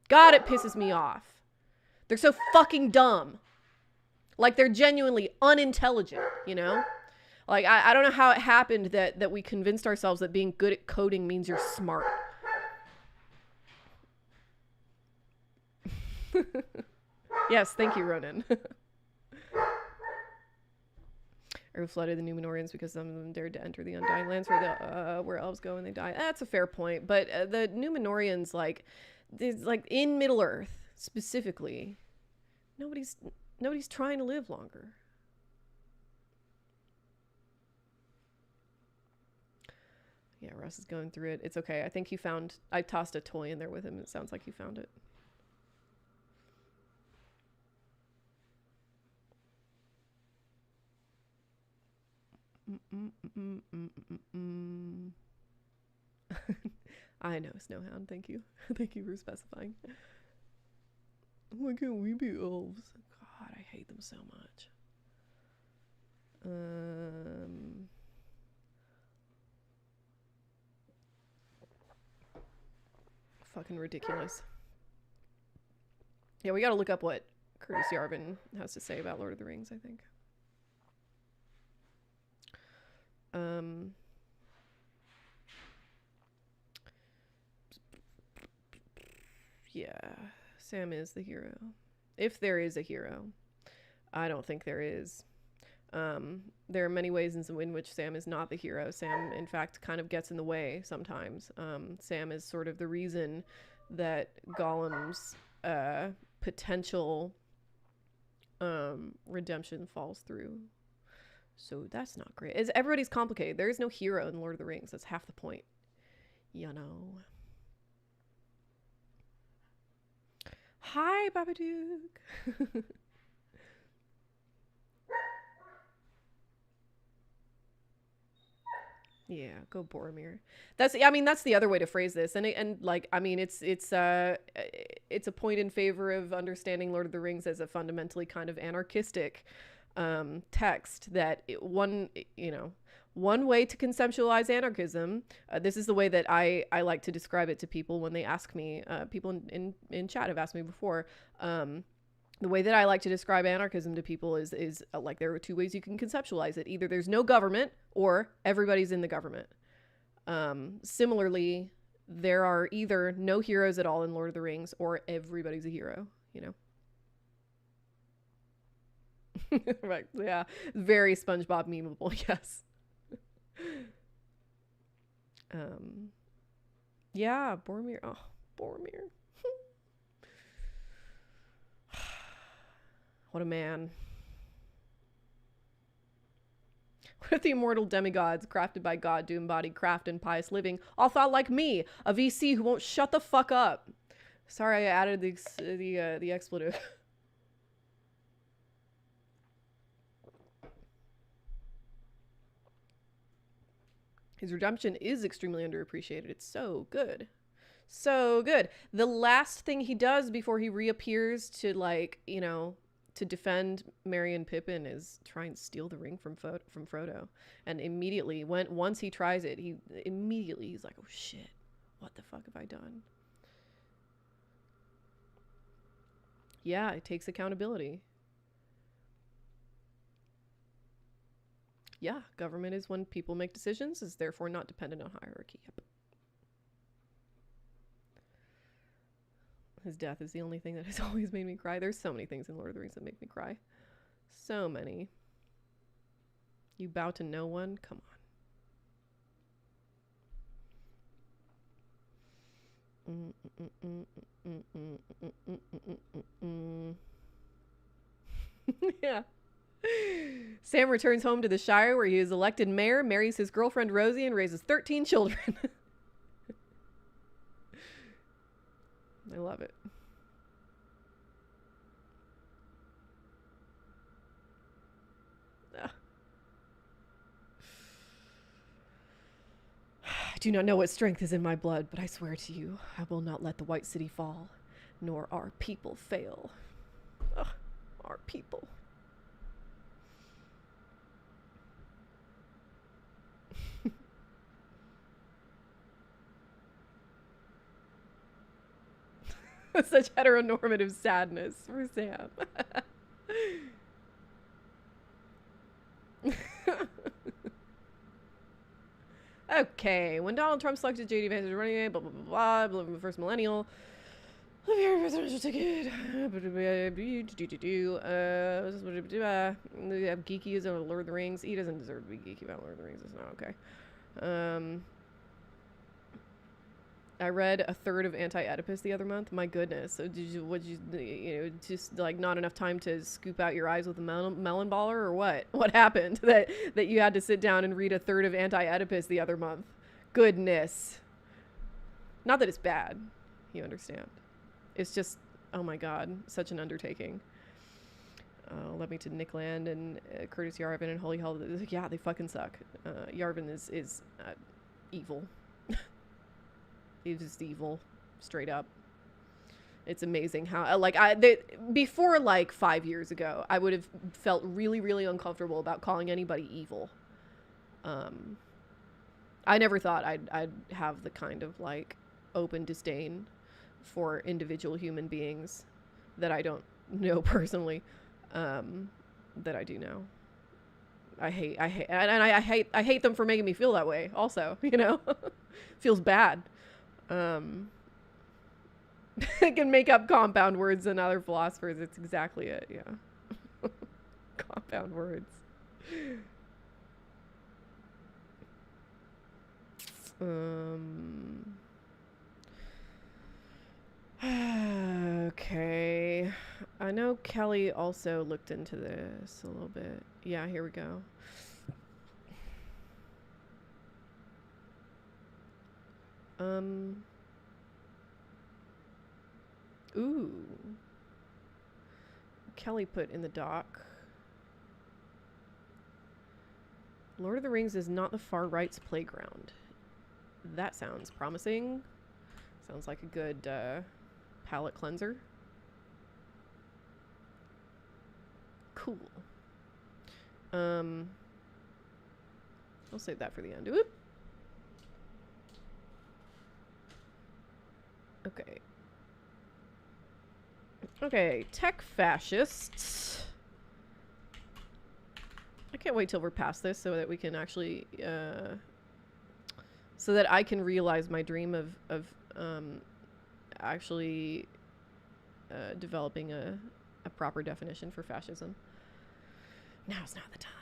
God, it pisses me off. They're so fucking dumb. They're genuinely unintelligent, I don't know how it happened that we convinced ourselves that being good at coding means you're smart. Yes, thank you, Ronan. Earth flooded the Númenóreans because some of them dared to enter the Undying Lands where elves go when they die. That's a fair point, but the Númenóreans, in Middle Earth specifically, nobody's trying to live longer. Yeah, Russ is going through it. It's okay. I think I tossed a toy in there with him. It sounds like he found it. I know, Snowhound. Thank you. Thank you for specifying. Why can't we be elves? God, I hate them so much. Fucking ridiculous. Yeah, we gotta look up what Curtis Yarvin has to say about Lord of the Rings, I think. Yeah, Sam is the hero. If there is a hero. I don't think there is. There are many ways in which Sam is not the hero. Sam, in fact, kind of gets in the way sometimes. Sam is sort of the reason that Gollum's potential redemption falls through. So that's not great. Everybody's complicated. There is no hero in Lord of the Rings. That's half the point. Hi, Babadook. Yeah, go Boromir. That's the other way to phrase this. It's a point in favor of understanding Lord of the Rings as a fundamentally kind of anarchistic text that one way to conceptualize anarchism, this is the way that I like to describe it to people when they ask me, people in chat have asked me before, the way that I like to describe anarchism to people is there are two ways you can conceptualize it. Either there's no government or everybody's in the government. Similarly, there are either no heroes at all in Lord of the Rings or everybody's a hero, Right, yeah. Very SpongeBob memeable, yes. Yeah, Boromir. Oh, Boromir. What a man. What if the immortal demigods crafted by God do embody craft and pious living, all thought like me, a VC who won't shut the fuck up? Sorry, I added the expletive. His redemption is extremely underappreciated. It's so good. So good. The last thing he does before he reappears to, like, to defend Merry and Pippin is try and steal the ring from Frodo. And immediately, once he tries it, he's like, oh shit, what the fuck have I done? Yeah, it takes accountability. Yeah, government is when people make decisions, is therefore not dependent on hierarchy. Yep. His death is the only thing that has always made me cry. There's so many things in Lord of the Rings that make me cry. So many. You bow to no one? Come on. Yeah. Sam returns home to the Shire where he is elected mayor, marries his girlfriend Rosie, and raises 13 children. I love it. I do not know what strength is in my blood, but I swear to you, I will not let the White City fall, nor our people fail. Ugh, our people. Such heteronormative sadness for Sam. Okay, when Donald Trump selected J.D. Vance as running mate, blah, blah, blah, blah, blah, first millennial. Presidential ticket. Geeky is on Lord of the Rings. He doesn't deserve to be geeky about Lord of the Rings. It's not okay. I read a third of Anti-Oedipus the other month. My goodness. So just like not enough time to scoop out your eyes with a melon baller or what? What happened that you had to sit down and read a third of Anti-Oedipus the other month? Goodness. Not that it's bad. You understand. It's just, oh my God, such an undertaking. Led me to Nick Land and Curtis Yarvin and Holy Hell. Yeah, they fucking suck. Yarvin is evil. He's just evil, straight up. It's amazing how, before like 5 years ago, I would have felt really, really uncomfortable about calling anybody evil. I never thought I'd have the kind of like open disdain for individual human beings that I don't know personally, that I do know. I hate them for making me feel that way. Also, feels bad. I can make up compound words and other philosophers. It's exactly it. Yeah. Compound words. Okay. I know Kelly also looked into this a little bit. Yeah, here we go. Ooh. Kelly put in the doc. Lord of the Rings is not the far right's playground. That sounds promising. Sounds like a good palate cleanser. Cool. I'll save that for the end. Whoop. Okay. Okay, tech fascists. I can't wait till we're past this so that we can actually, so that I can realize my dream of actually developing a proper definition for fascism. Now's not the time.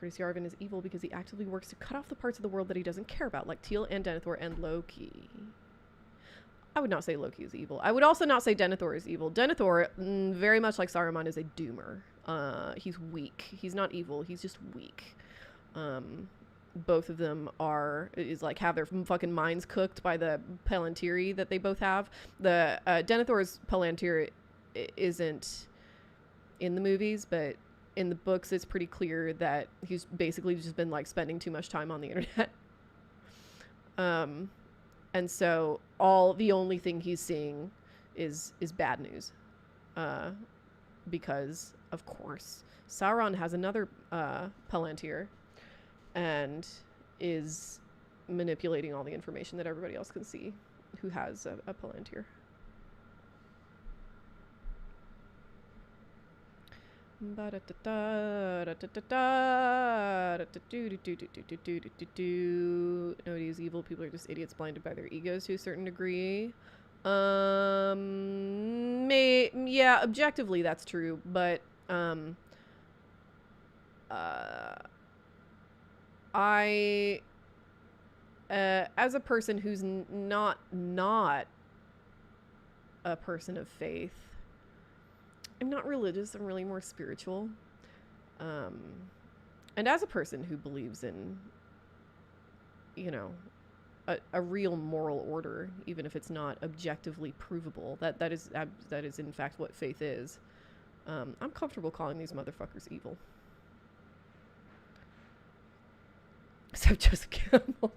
Curtis Yarvin is evil because he actively works to cut off the parts of the world that he doesn't care about, like Teal and Denethor and Loki. I would not say Loki is evil. I would also not say Denethor is evil. Denethor, very much like Saruman, is a doomer. He's weak. He's not evil. He's just weak. Both of them have their fucking minds cooked by the palantir that they both have. The Denethor's palantir isn't in the movies, but in the books, it's pretty clear that he's basically just been like spending too much time on the internet. And so the only thing he's seeing is bad news. Because of course Sauron has another palantir and is manipulating all the information that everybody else can see who has a palantir. Nobody is evil. People are just idiots blinded by their egos to a certain degree. Yeah, objectively that's true, but I as a person who's not a person of faith, I'm not religious, I'm really more spiritual. And as a person who believes in, you know, a real moral order, even if it's not objectively provable, that is in fact what faith is, I'm comfortable calling these motherfuckers evil. Except Joseph Campbell.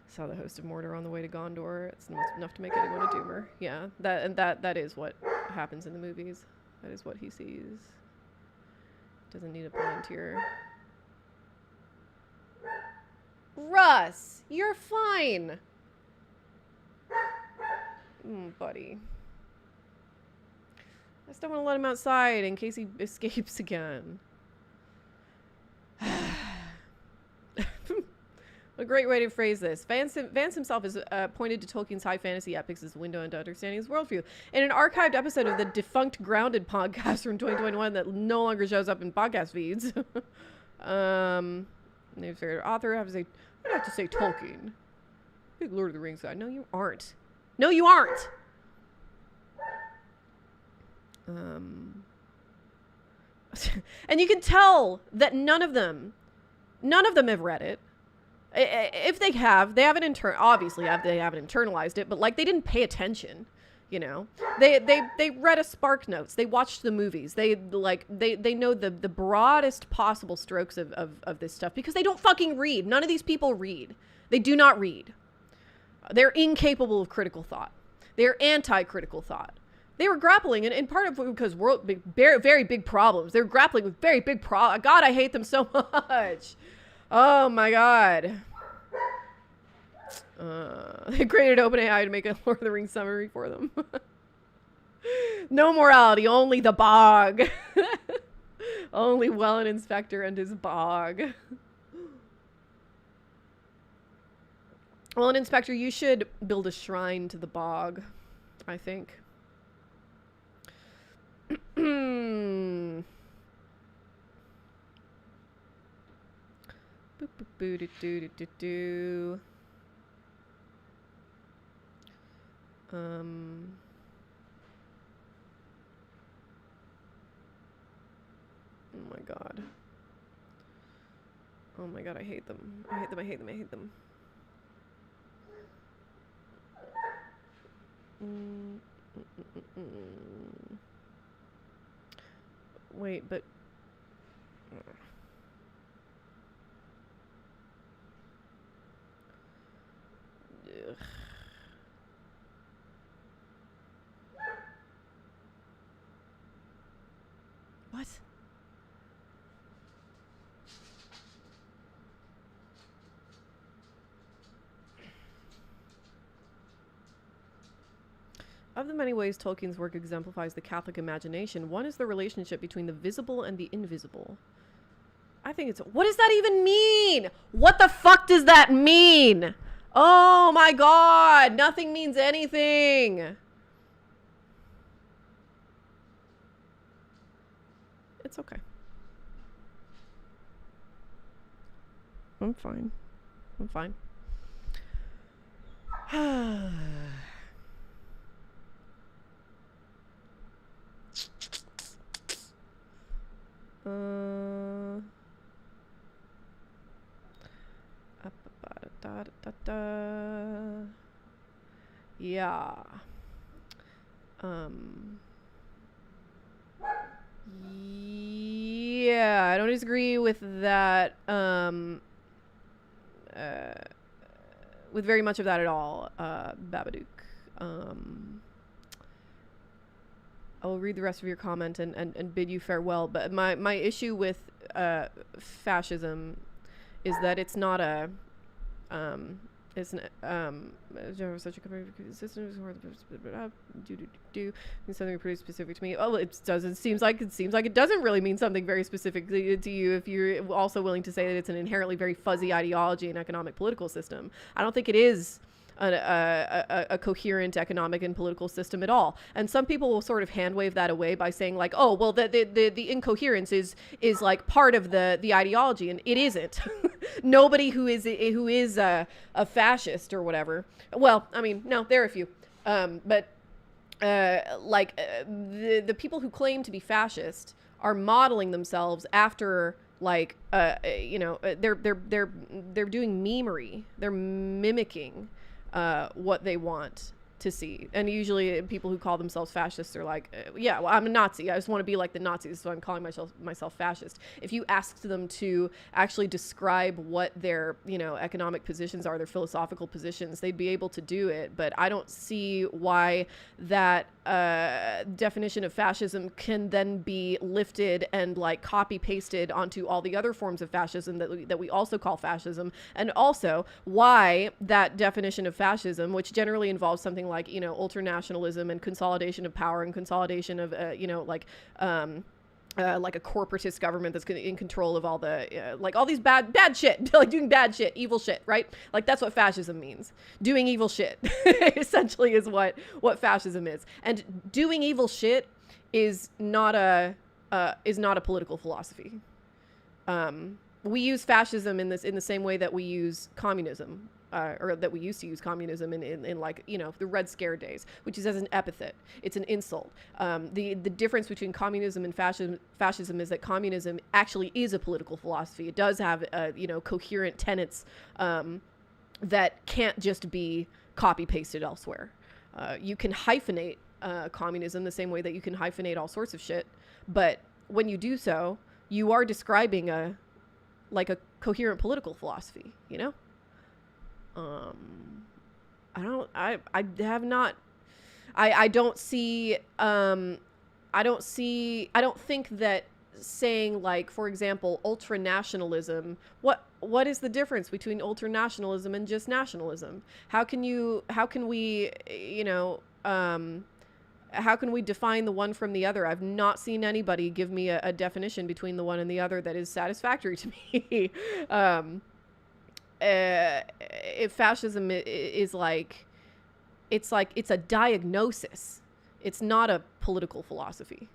Saw the host of Mordor on the way to Gondor. It's enough to make anyone a doomer. Yeah, that is what happens in the movies. That is what he sees. Doesn't need a palantir. Russ, you're fine. Buddy. I just don't want to let him outside in case he escapes again. A great way to phrase this. Vance himself has pointed to Tolkien's high fantasy epics as a window into understanding his worldview. In an archived episode of the defunct Grounded podcast from 2021 that no longer shows up in podcast feeds, they've figured author I'd have to say Tolkien. Big Lord of the Rings guy. No, you aren't. No, you aren't. And you can tell that none of them have read it. If they haven't obviously they haven't internalized it, but like they didn't pay attention, you know. They read a Spark Notes. They watched the movies. They know the broadest possible strokes of this stuff because they don't fucking read. None of these people read. They do not read. They're incapable of critical thought. They're anti-critical thought. They were grappling, and part of it because very big problems. They're grappling with very big problems. God, I hate them so much. Oh my God. They created OpenAI to make a Lord of the Rings summary for them. No morality, only the bog. Only Wellen Inspector and his bog. Wellen Inspector, you should build a shrine to the bog, I think. Boop, boop, boo, doo, doo, doo, doo, doo. Oh my God. Oh my God, I hate them. I hate them, I hate them, I hate them. Wait, but... Ugh. What? Of the many ways Tolkien's work exemplifies the Catholic imagination, one is the relationship between the visible and the invisible. I think it's... What does that even mean? What the fuck does that mean? Oh my God! Nothing means anything! It's okay. I'm fine. I'm fine. Yeah. Yeah, I don't disagree with that. With very much of that at all, Babadook. I will read the rest of your comment and bid you farewell. But my issue with fascism is that it's not a it's such a system do something pretty specific to me. Oh, it doesn't. Seems like it doesn't really mean something very specific to you if you're also willing to say that it's an inherently very fuzzy ideology and economic political system. I don't think it is a coherent economic and political system at all. And some people will sort of hand wave that away by saying like, oh, well, the incoherence is like part of the ideology, and it isn't. Nobody who is a fascist or whatever. Well, I mean, no, there are a few, but the people who claim to be fascist are modeling themselves after like they're doing memery. They're mimicking what they want to see. And usually people who call themselves fascists are like, yeah, well, I'm a Nazi. I just want to be like the Nazis, so I'm calling myself fascist. If you asked them to actually describe what their, economic positions are, their philosophical positions, they'd be able to do it. But I don't see why that definition of fascism can then be lifted and like copy pasted onto all the other forms of fascism that we also call fascism. And also why that definition of fascism, which generally involves something like, ultranationalism and consolidation of power and consolidation of, like a corporatist government that's in control of all the, like all these bad shit, like doing bad shit, evil shit, right? Like that's what fascism means. Doing evil shit essentially is what fascism is. And doing evil shit is not a political philosophy. We use fascism in the same way that we use communism. Or that we used to use communism in like, the Red Scare days, which is as an epithet. It's an insult. The difference between communism and fascism is that communism actually is a political philosophy. It does have, coherent tenets that can't just be copy-pasted elsewhere. You can hyphenate communism the same way that you can hyphenate all sorts of shit. But when you do so, you are describing a coherent political philosophy, I don't think that saying like, for example, ultranationalism, what is the difference between ultranationalism and just nationalism? How can we define the one from the other? I've not seen anybody give me a definition between the one and the other that is satisfactory to me. If fascism is like, it's a diagnosis. It's not a political philosophy.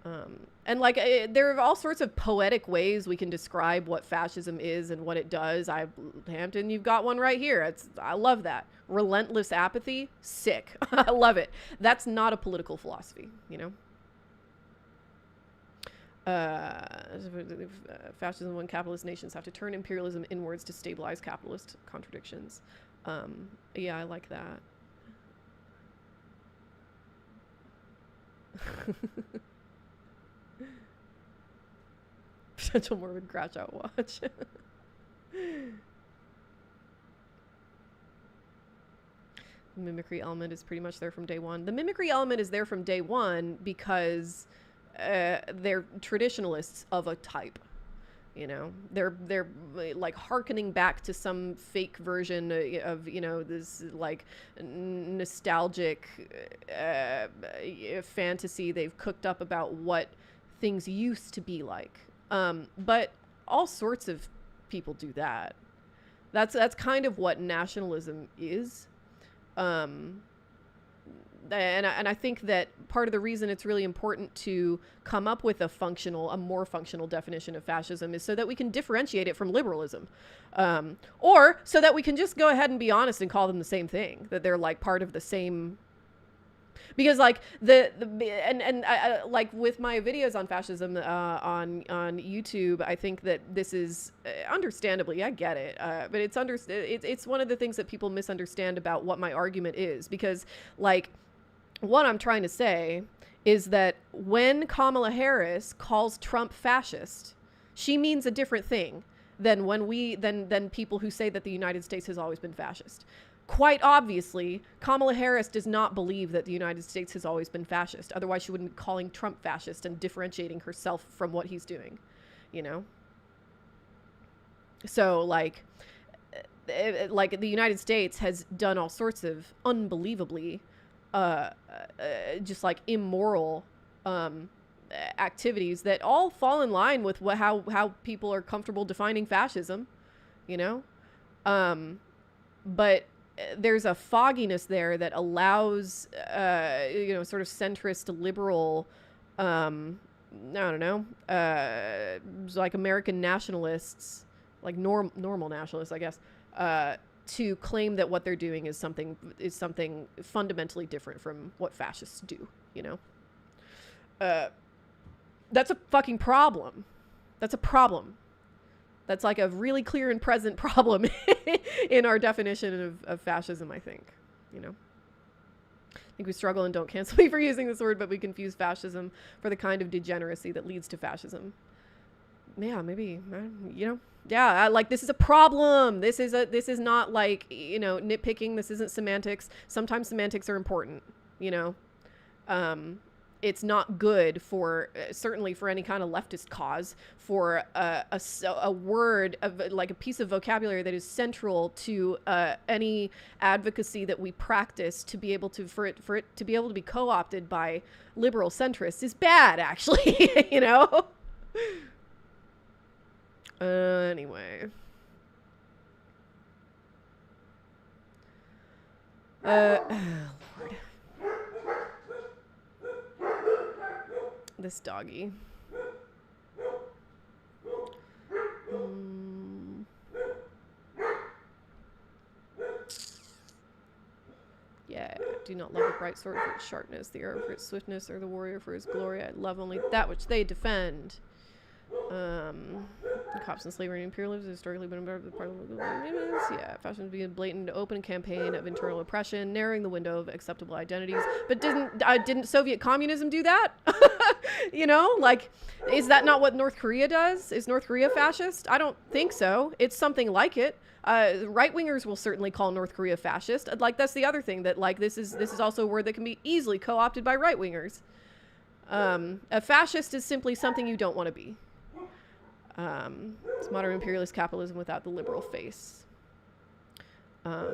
And like, there are all sorts of poetic ways we can describe what fascism is and what it does. Hampton, you've got one right here. I love that. Relentless apathy. Sick. I love it. That's not a political philosophy, fascism when capitalist nations have to turn imperialism inwards to stabilize capitalist contradictions. Yeah, I like that. Potential morbid crash out watch. The mimicry element is pretty much there from day one. The mimicry element is there from day one because they're traditionalists of a type, they're like hearkening back to some fake version of, this like nostalgic fantasy they've cooked up about what things used to be like. But all sorts of people do that. That's kind of what nationalism is. And I think that part of the reason it's really important to come up with a more functional definition of fascism is so that we can differentiate it from liberalism, or so that we can just go ahead and be honest and call them the same thing, that they're like part of the same. Because like I, like with my videos on fascism on YouTube, I think that this is understandably, I get it, but it's one of the things that people misunderstand about what my argument is, because like what I'm trying to say is that when Kamala Harris calls Trump fascist, she means a different thing than than people who say that the United States has always been fascist. Quite obviously, Kamala Harris does not believe that the United States has always been fascist. Otherwise, she wouldn't be calling Trump fascist and differentiating herself from what he's doing, you know? So, like the United States has done all sorts of unbelievably just like immoral activities that all fall in line with how people are comfortable defining fascism, you know? But there's a fogginess there that allows, sort of centrist liberal, I don't know, like American nationalists, like normal nationalists, I guess, to claim that what they're doing is something fundamentally different from what fascists do, you know? That's a fucking problem. That's a problem. That's like a really clear and present problem in our definition of fascism, I think, you know? I think we struggle and don't cancel me for using this word, but we confuse fascism for the kind of degeneracy that leads to fascism. Yeah, maybe, you know? Yeah, like this is a problem. This is not like, you know, nitpicking. This isn't semantics. Sometimes semantics are important, you know? It's not good for, certainly for any kind of leftist cause, for a word, like a piece of vocabulary that is central to any advocacy that we practice to be able to, for it to be able to be co-opted by liberal centrists is bad, actually, you know? Anyway. Lord. This doggy. Yeah, do not love a bright sword for its sharpness, the arrow for its swiftness, or the warrior for his glory. I love only that which they defend. Cops and slavery and imperialism has historically been a part of the parliament. Yeah, fashion would be a blatant, open campaign of internal oppression, narrowing the window of acceptable identities. But didn't Soviet communism do that? You know, like, is that not what North Korea does? Is North Korea fascist? I don't think so. It's something like it. Right-wingers will certainly call North Korea fascist. Like, that's the other thing, that like this is also a word that can be easily co-opted by right-wingers. A fascist is simply something you don't want to be. It's modern imperialist capitalism without the liberal face. But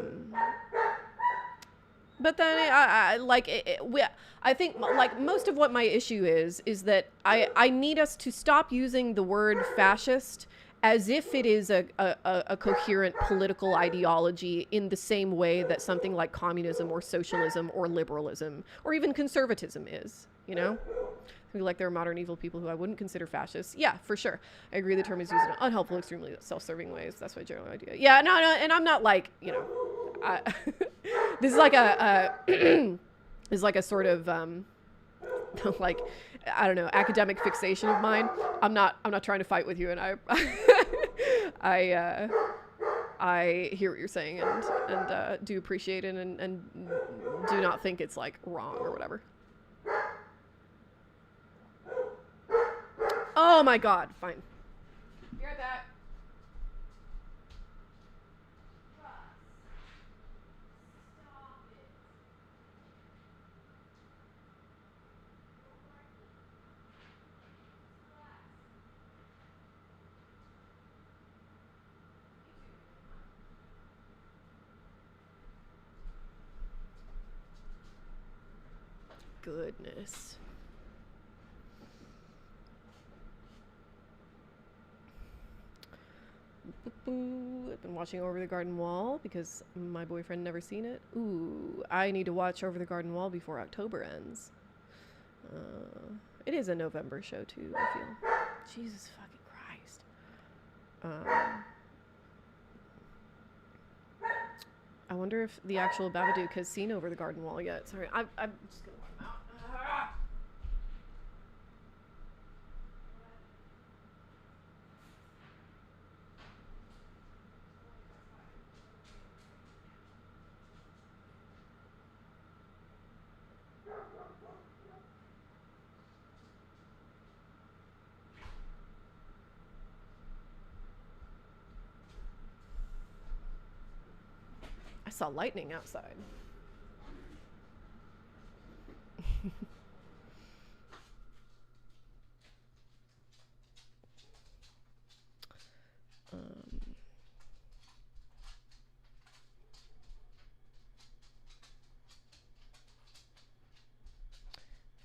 then I think like most of what my issue is that I need us to stop using the word fascist as if it is a coherent political ideology in the same way that something like communism or socialism or liberalism or even conservatism is, you know? Like there are modern evil people who I wouldn't consider fascists. Yeah, for sure. I agree the term is used in unhelpful, extremely self-serving ways. That's my general idea. Yeah, no, and I'm not like, you know, this is like this is like a sort of, like, I don't know, academic fixation of mine. I'm not trying to fight with you, and I hear what you're saying and do appreciate it and do not think it's like wrong or whatever. Oh my god, fine. Be right back. Goodness. I've been watching Over the Garden Wall because my boyfriend never seen it. Ooh, I need to watch Over the Garden Wall before October ends. It is a November show too, I feel. Jesus fucking Christ. I wonder if the actual Babadook has seen Over the Garden Wall yet. Sorry, I'm just gonna warm out. saw lightning outside.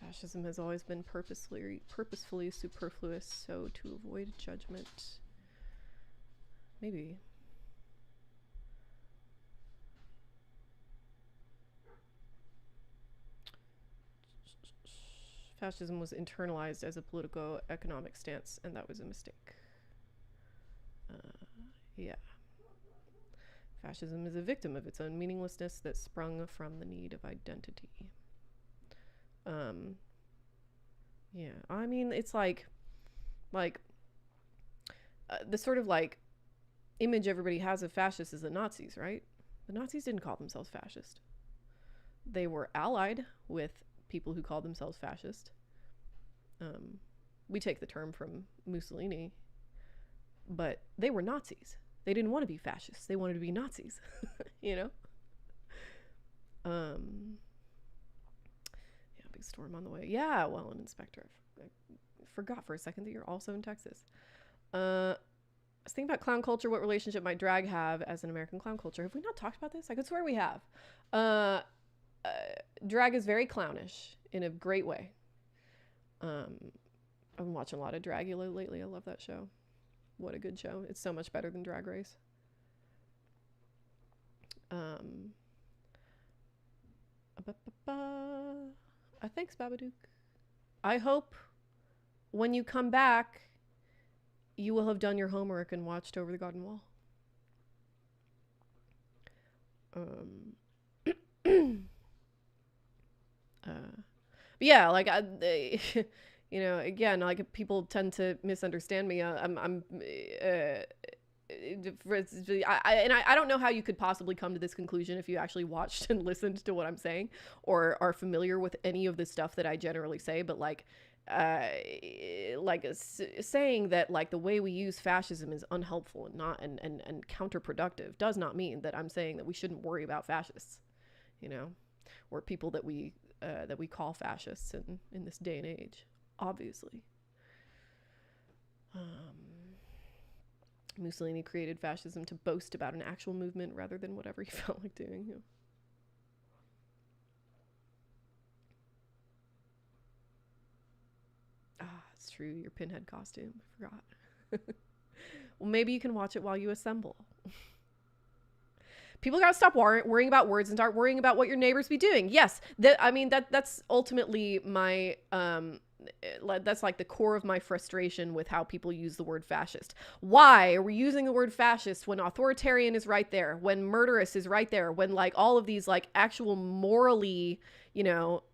Fascism has always been purposefully superfluous, so to avoid judgment. Maybe. Fascism was internalized as a politico-economic stance, and that was a mistake. Yeah. Fascism is a victim of its own meaninglessness that sprung from the need of identity. Yeah, I mean, it's like the sort of like image everybody has of fascists is the Nazis, right? The Nazis didn't call themselves fascist. They were allied with people who called themselves fascist. We take the term from Mussolini, but they were Nazis. They didn't want to be fascists. They wanted to be Nazis, you know? Yeah, big storm on the way. Yeah, well, an inspector. I forgot for a second that you're also in Texas. I was thinking about clown culture. What relationship might drag have as an American clown culture? Have we not talked about this? I could swear we have. Drag is very clownish in a great way. I've been watching a lot of Dragula lately. I love that show. What a good show. It's so much better than Drag Race. Thanks, Babadook. I hope when you come back, you will have done your homework and watched Over the Garden Wall. But yeah, like you know, again, like people tend to misunderstand me. I don't know how you could possibly come to this conclusion if you actually watched and listened to what I'm saying or are familiar with any of the stuff that I generally say. But saying that like the way we use fascism is unhelpful and not and counterproductive does not mean that I'm saying that we shouldn't worry about fascists, you know, or people that we call fascists in this day and age, obviously. Mussolini created fascism to boast about an actual movement rather than whatever he felt like doing. You know. It's true. Your pinhead costume. I forgot. Well, maybe you can watch it while you assemble. People gotta stop worrying about words and start worrying about what your neighbors be doing. Yes, that's ultimately my that's like the core of my frustration with how people use the word fascist. Why are we using the word fascist when authoritarian is right there, when murderous is right there, when like all of these like actual morally, you know,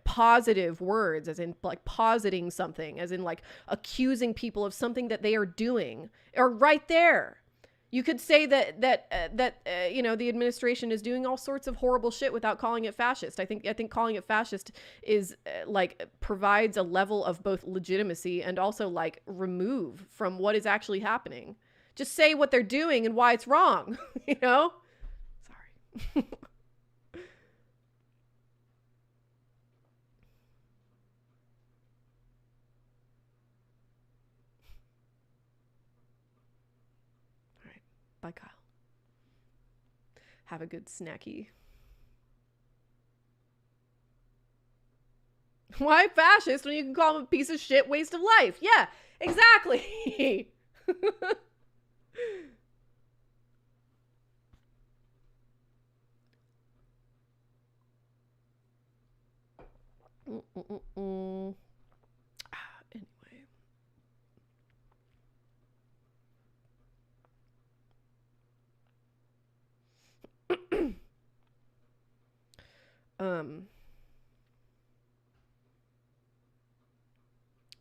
positive words, as in like positing something, as in like accusing people of something that they are doing, are right there. You could say that you know, the administration is doing all sorts of horrible shit without calling it fascist. I think calling it fascist is like provides a level of both legitimacy and also like remove from what is actually happening. Just say what they're doing and why it's wrong, you know? Sorry. All right. Bye, Kyle. Have a good snacky. Why fascist when you can call him a piece of shit waste of life? Yeah, exactly. Anyway.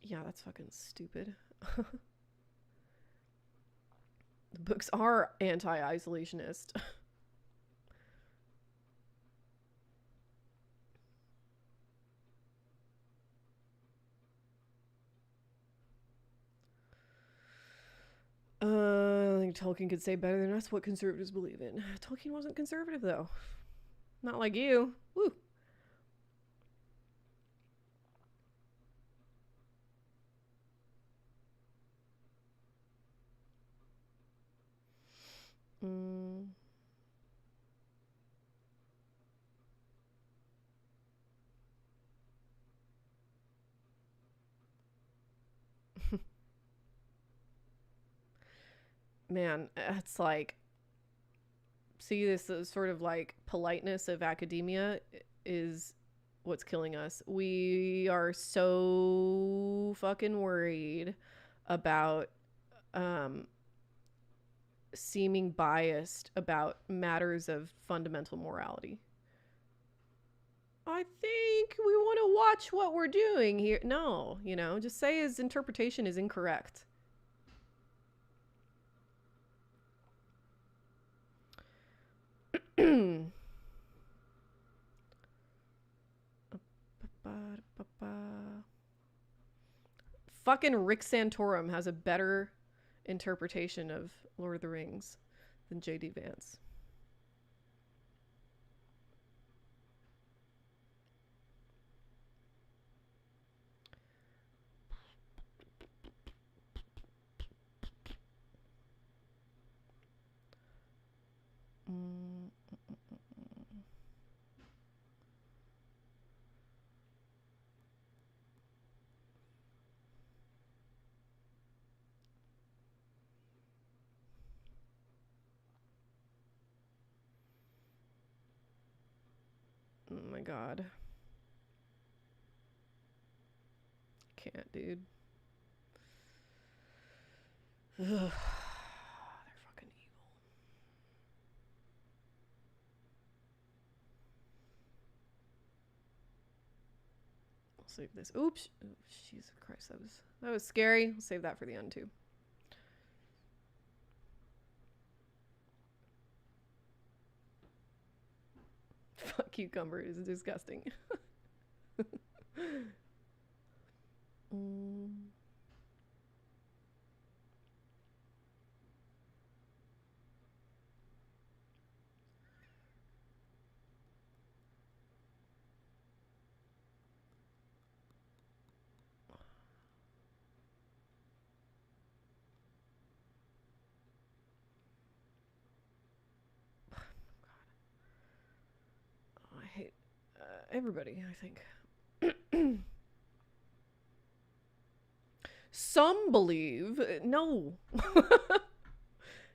Yeah, that's fucking stupid. The books are anti-isolationist. Tolkien could say better than us what conservatives believe in. Tolkien wasn't conservative, though. Not like you. Woo. Man, it's like, see, this sort of like politeness of academia is what's killing us. We are so fucking worried about seeming biased about matters of fundamental morality. I think we want to watch what we're doing here. No, just say his interpretation is incorrect. Fucking Rick Santorum has a better interpretation of Lord of the Rings than J.D. Vance. Oh my god. Can't, dude. Ugh. They're fucking evil. I'll save this. Oops. Jesus Christ, that was scary. I'll save that for the end too. Fuck cucumber is disgusting. I hate everybody, I think. Some believe. No.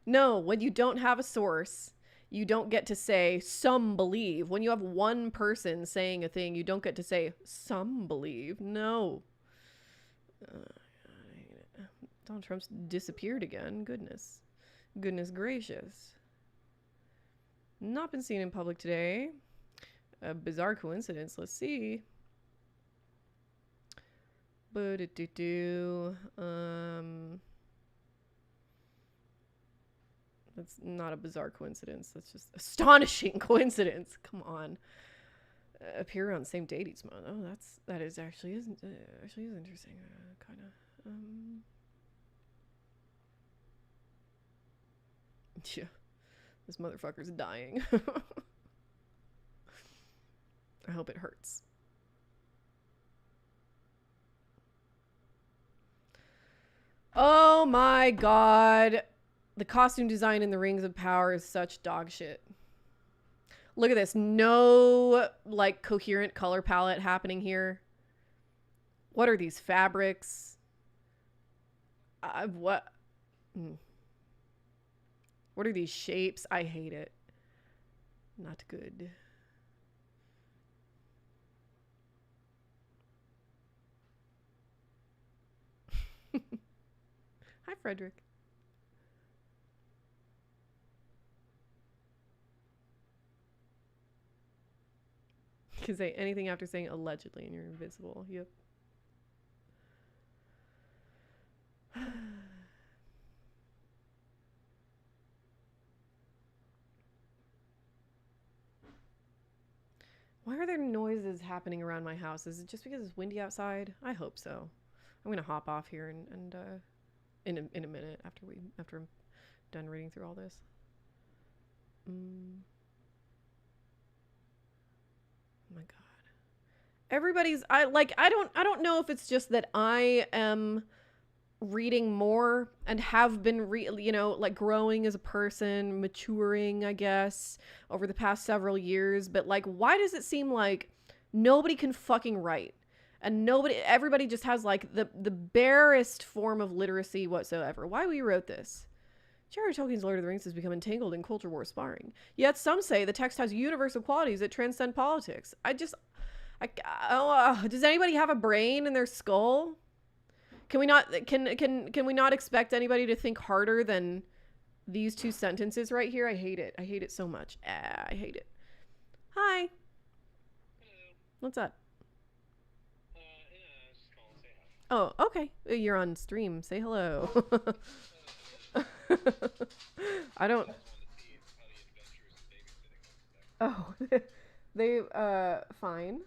No, when you don't have a source, you don't get to say some believe. When you have one person saying a thing, you don't get to say some believe. No. I hate it. Donald Trump's disappeared again. Goodness gracious. Not been seen in public today. A bizarre coincidence. Let's see. That's not a bizarre coincidence. That's just astonishing coincidence. Come on. Appear on the same date each month. Oh, that is actually is interesting. Kind of. Yeah, this motherfucker's dying. I hope it hurts. Oh my god. The costume design in the Rings of Power is such dog shit. Look at this. No, like, coherent color palette happening here. What are these fabrics? What? What are these shapes? I hate it. Not good. Hi, Frederick. You can say anything after saying allegedly and you're invisible. Yep. Why are there noises happening around my house? Is it just because it's windy outside? I hope so. I'm gonna hop off here and in a minute after I'm done reading through all this. Oh my god. I don't know if it's just that I am reading more and have been like growing as a person, maturing, I guess, over the past several years, but like why does it seem like nobody can fucking write? And everybody just has like the barest form of literacy whatsoever. Why we wrote this? J.R.R. Tolkien's Lord of the Rings has become entangled in culture war sparring. Yet some say the text has universal qualities that transcend politics. Does anybody have a brain in their skull? Can we not expect anybody to think harder than these two sentences right here? I hate it. I hate it so much. I hate it. Hi. Hello. What's up? Yeah, just calling to say hi. Oh, okay. You're on stream. Say hello. I don't. I just wanted to see how the adventures of babysitting went today. Oh, they fine.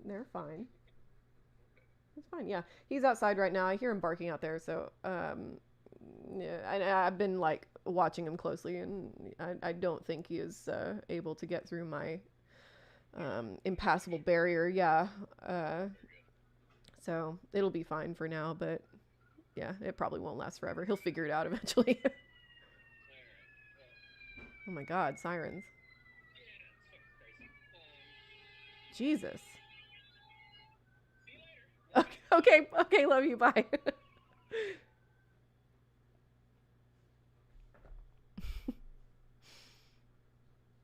They're fine. It's fine. Yeah, he's outside right now. I hear him barking out there. So yeah, I've been like watching him closely, and I don't think he is able to get through my impassable barrier. Yeah. So it'll be fine for now, but yeah, it probably won't last forever. He'll figure it out eventually. Alright, well, Oh my god, sirens. yeah, it's fucking crazy. Jesus. See you later. Love you. Okay, love you, bye.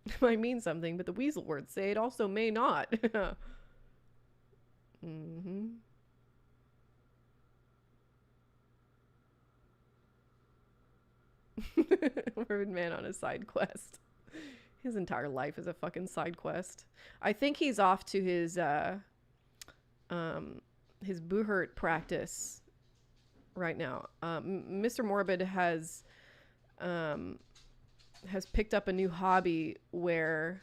It might mean something, but the weasel words say it also may not. Mm-hmm. Morbid man on a side quest. His entire life is a fucking side quest. I think he's off to his Buhurt practice right now. Mr. Morbid has picked up a new hobby where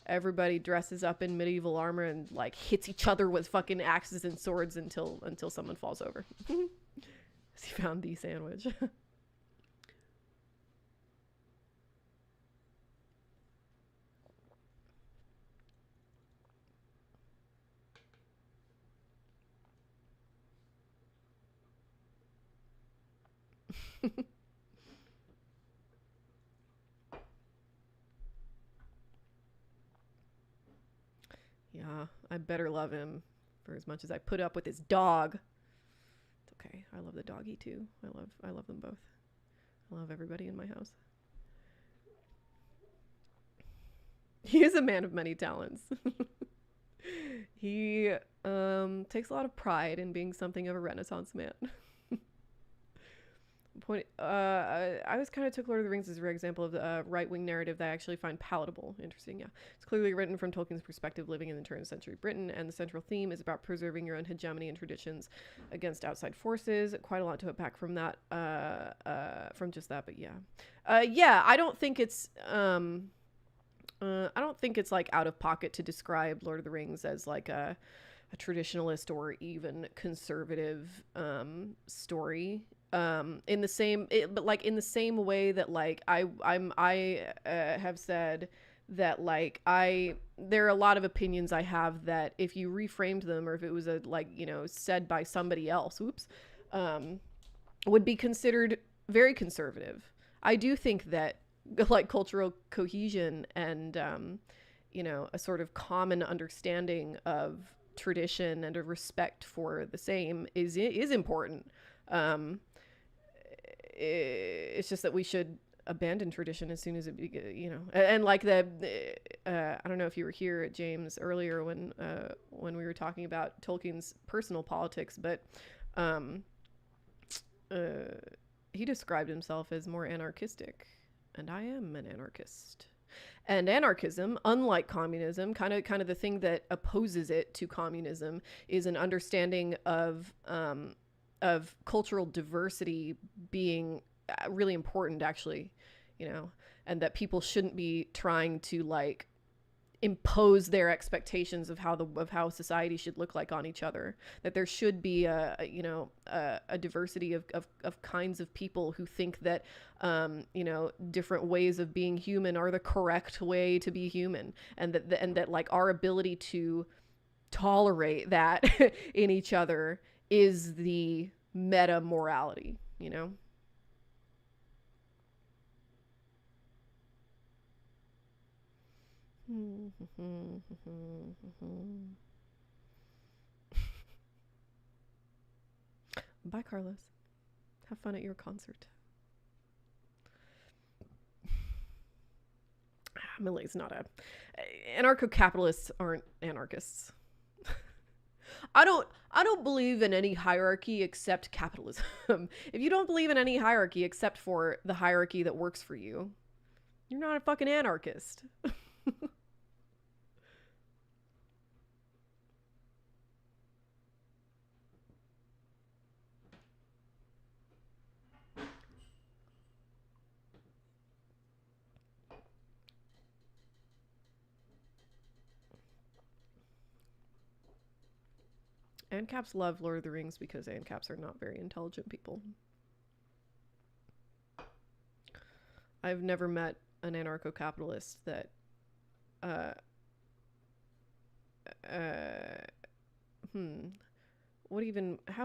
everybody dresses up in medieval armor and like hits each other with fucking axes and swords until someone falls over. He found the sandwich. Yeah, I better love him for as much as I put up with his dog. It's okay. I love the doggy too. I love them both. I love everybody in my house. He is a man of many talents. He takes a lot of pride in being something of a Renaissance man. I always kind of took Lord of the Rings as a rare example of the right-wing narrative that I actually find palatable. Interesting, yeah. It's clearly written from Tolkien's perspective, living in the turn of century Britain, and the central theme is about preserving your own hegemony and traditions against outside forces. Quite a lot to unpack from that, from just that, but yeah. Yeah, I don't think it's like out of pocket to describe Lord of the Rings as like a traditionalist or even conservative story. In the same way that like I have said that like there are a lot of opinions I have that if you reframed them, or if it was a said by somebody else, would be considered very conservative. I do think that like cultural cohesion and a sort of common understanding of tradition and a respect for the same is important. It's just that we should abandon tradition as soon as it and like I don't know if you were here, James, earlier when we were talking about Tolkien's personal politics, but he described himself as more anarchistic, and I am an anarchist. And anarchism, unlike communism, kind of the thing that opposes it to communism, is an understanding of cultural diversity being really important, actually, and that people shouldn't be trying to like impose their expectations of how society should look like on each other. That there should be a diversity of kinds of people who think that different ways of being human are the correct way to be human, and that like our ability to tolerate that in each other is the meta morality, you know? Bye, Carlos. Have fun at your concert. Millie's not a... Anarcho-capitalists aren't anarchists. I don't believe in any hierarchy except capitalism. If you don't believe in any hierarchy except for the hierarchy that works for you, you're not a fucking anarchist. ANCAPs love Lord of the Rings because ANCAPs are not very intelligent people. I've never met an anarcho-capitalist that how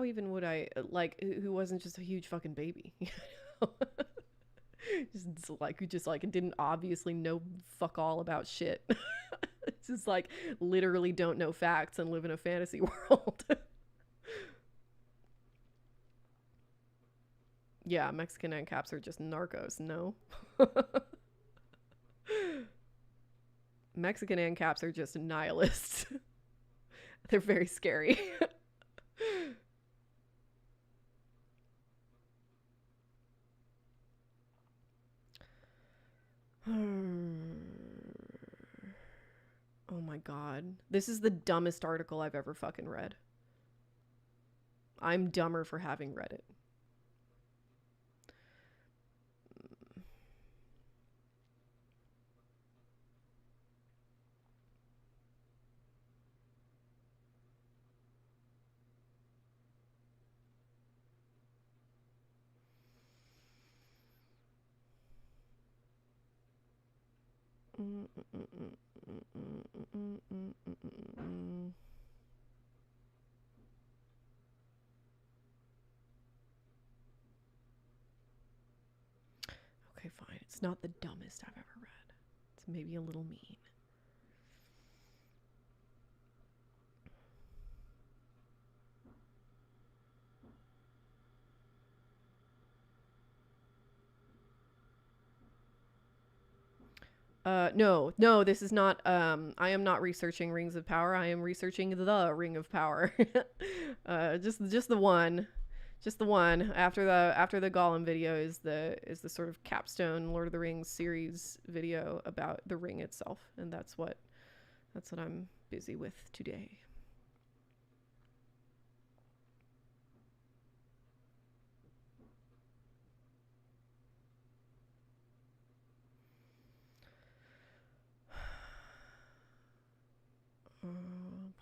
even would I, like, who wasn't just a huge fucking baby, you know? just like didn't obviously know fuck all about shit. Just like literally don't know facts and live in a fantasy world. Yeah, Mexican ANCAPs are just narcos, no? Mexican ANCAPs are just nihilists. They're very scary. Oh my god. This is the dumbest article I've ever fucking read. I'm dumber for having read it. Okay, fine. It's not the dumbest I've ever read. It's maybe a little mean. No, this is not, I am not researching Rings of Power. I am researching the Ring of Power. Just the one. Just the one. After the Gollum video is the sort of capstone Lord of the Rings series video about the ring itself. And that's what I'm busy with today.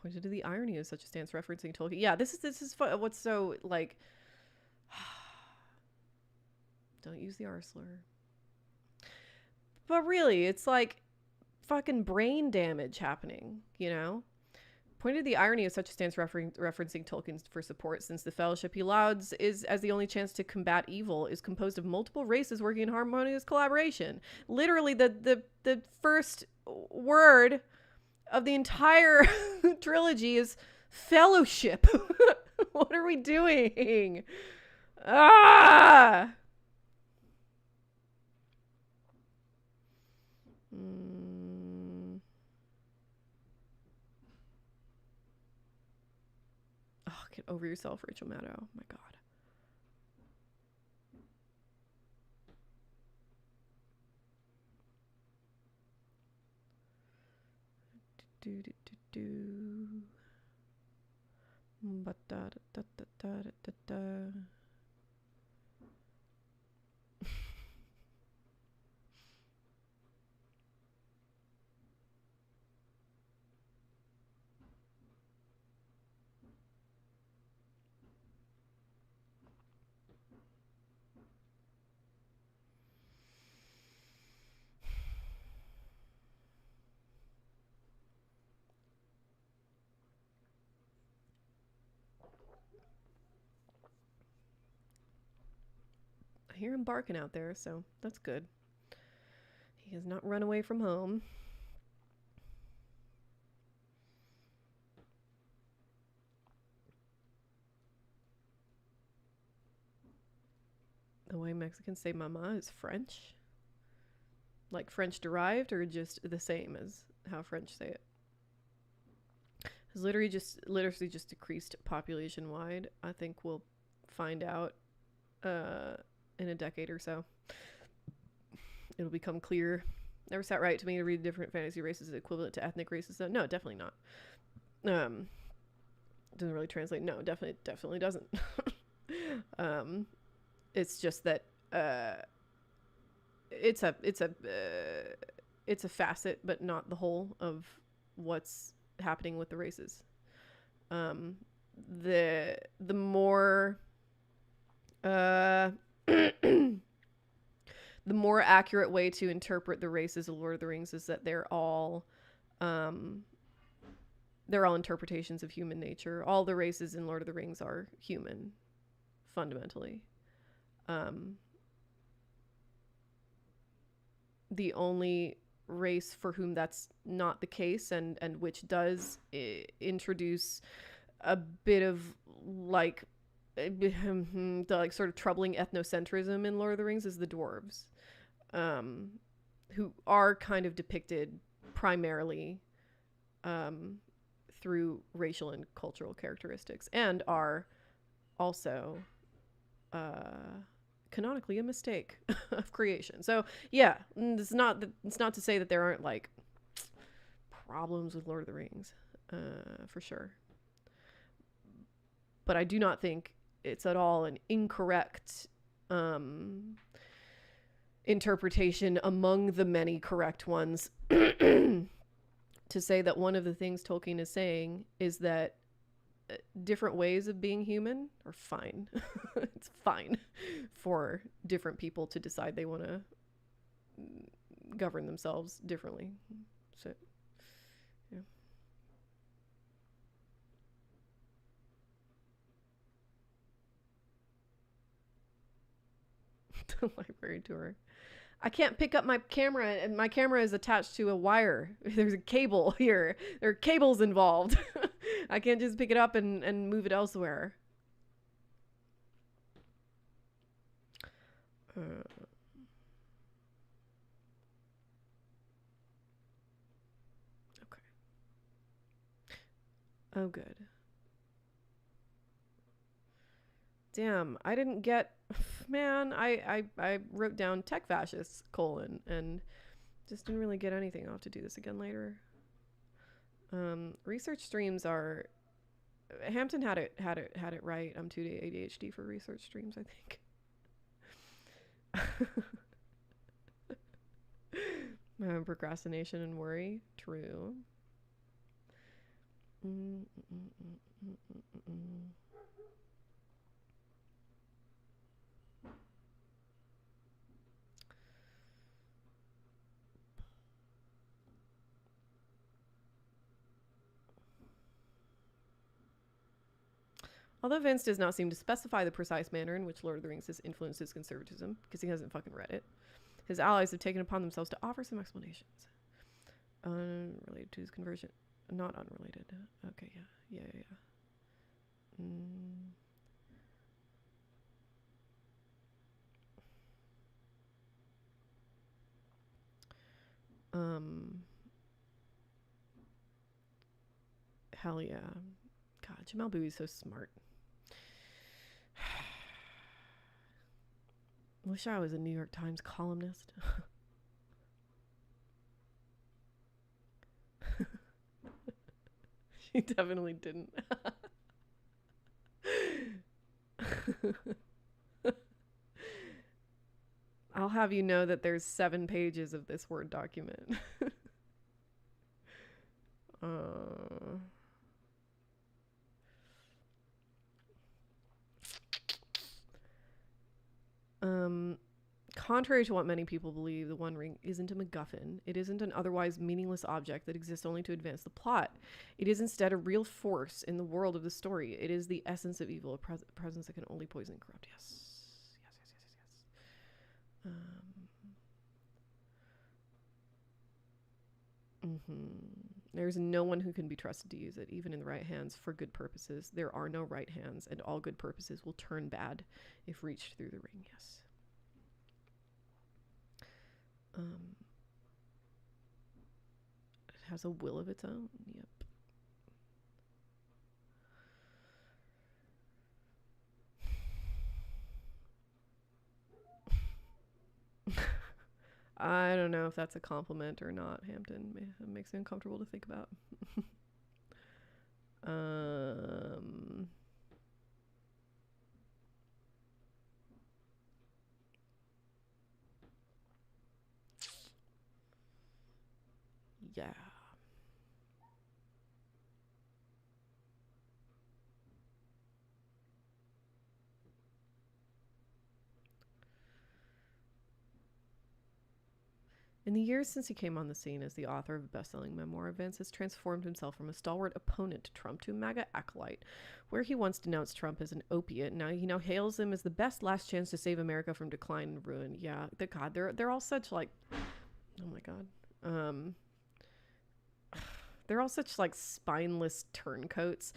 Pointed to the irony of such a stance referencing Tolkien. Yeah, this is what's so, like, don't use the R slur. But really, it's like fucking brain damage happening, you know? Pointed to the irony of such a stance referencing Tolkien for support, since the fellowship he lauds is as the only chance to combat evil is composed of multiple races working in harmonious collaboration. Literally, the first word of the entire trilogy is fellowship. What are we doing? Ah! Oh, get over yourself, Rachel Maddow. Oh my god. I hear him barking out there, so that's good. He has not run away from home. The way Mexicans say mama is French? Like French derived or just the same as how French say it? It's literally just decreased population wide. I think we'll find out in a decade or so. It'll become clear. Never sat right to me to read different fantasy races equivalent to ethnic races. So no, definitely not. Doesn't really translate. No, definitely doesn't. It's just that it's a facet, but not the whole of what's happening with the races. The more the more accurate way to interpret the races of Lord of the Rings is that they're all interpretations of human nature. All the races in Lord of the Rings are human, fundamentally. The only race for whom that's not the case, and which does introduce a bit of like the like sort of troubling ethnocentrism in Lord of the Rings, is the dwarves, who are kind of depicted primarily through racial and cultural characteristics, and are also canonically a mistake of creation. So yeah, it's not to say that there aren't like problems with Lord of the Rings, for sure. But I do not think it's at all an incorrect interpretation among the many correct ones to say that one of the things Tolkien is saying is that different ways of being human are fine. It's fine for different people to decide they want to govern themselves differently. So, yeah. The library tour. I can't pick up my camera, and my camera is attached to a wire. There's a cable here. There are cables involved. I can't just pick it up and move it elsewhere. Okay. Oh, good. Damn, I didn't get... Man, I wrote down tech fascists, and just didn't really get anything. I'll have to do this again later. Research streams are... Hampton had it right. I'm too ADHD for research streams, I think. Procrastination and worry. True. Although Vince does not seem to specify the precise manner in which Lord of the Rings has influenced his conservatism, because he hasn't fucking read it, his allies have taken upon themselves to offer some explanations. Unrelated to his conversion. Not unrelated. Okay, yeah. Hell yeah. God, Jamal Bowie's so smart. Wish I was a New York Times columnist. She definitely didn't. I'll have you know that there's 7 pages of this Word document. Contrary to what many people believe, the One Ring isn't a MacGuffin. It isn't an otherwise meaningless object that exists only to advance the plot. It is instead a real force in the world of the story. It is the essence of evil, a presence that can only poison and corrupt. Yes. There's no one who can be trusted to use it, even in the right hands, for good purposes. There are no right hands, and all good purposes will turn bad if reached through the ring. Yes. It has a will of its own. Yep. I don't know if that's a compliment or not, Hampton. It makes me uncomfortable to think about. Yeah. In the years since he came on the scene as the author of a best-selling memoir, Vance has transformed himself from a stalwart opponent to Trump to a MAGA acolyte. Where he once denounced Trump as an opiate, he now hails him as the best last chance to save America from decline and ruin. Yeah, they're all such like, oh my god, they're all such like spineless turncoats,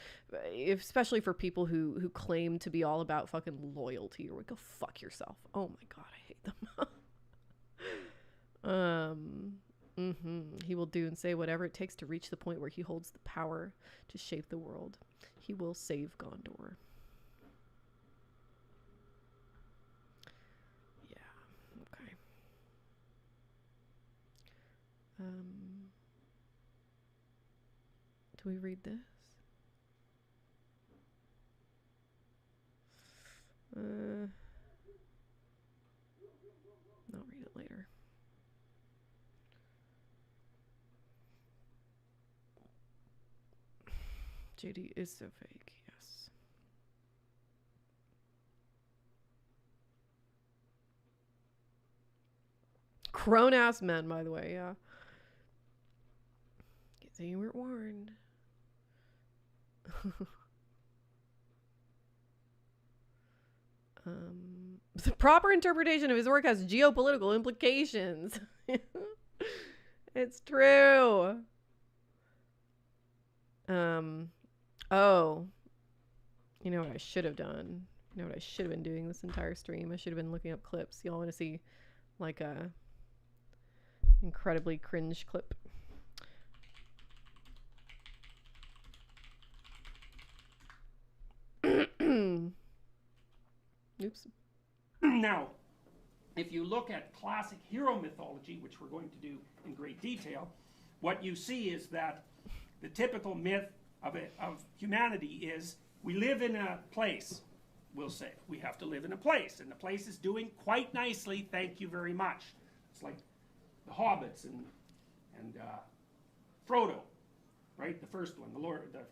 especially for people who claim to be all about fucking loyalty or go fuck yourself. Oh my god, I hate them. He will do and say whatever it takes to reach the point where he holds the power to shape the world. He will save Gondor. Yeah, okay. Do we read this? I'll read it later. JD is so fake, yes. Crone-ass men, by the way, yeah. So you weren't warned. The proper interpretation of his work has geopolitical implications. It's true. Oh. You know what I should have done? You know what I should have been doing this entire stream? I should have been looking up clips. Y'all want to see like a incredibly cringe clip? Oops. Now, if you look at classic hero mythology, which we're going to do in great detail, what you see is that the typical myth of humanity is we live in a place, we'll say. We have to live in a place, and the place is doing quite nicely, thank you very much. It's like the hobbits and Frodo, right? The first one, the Lord, what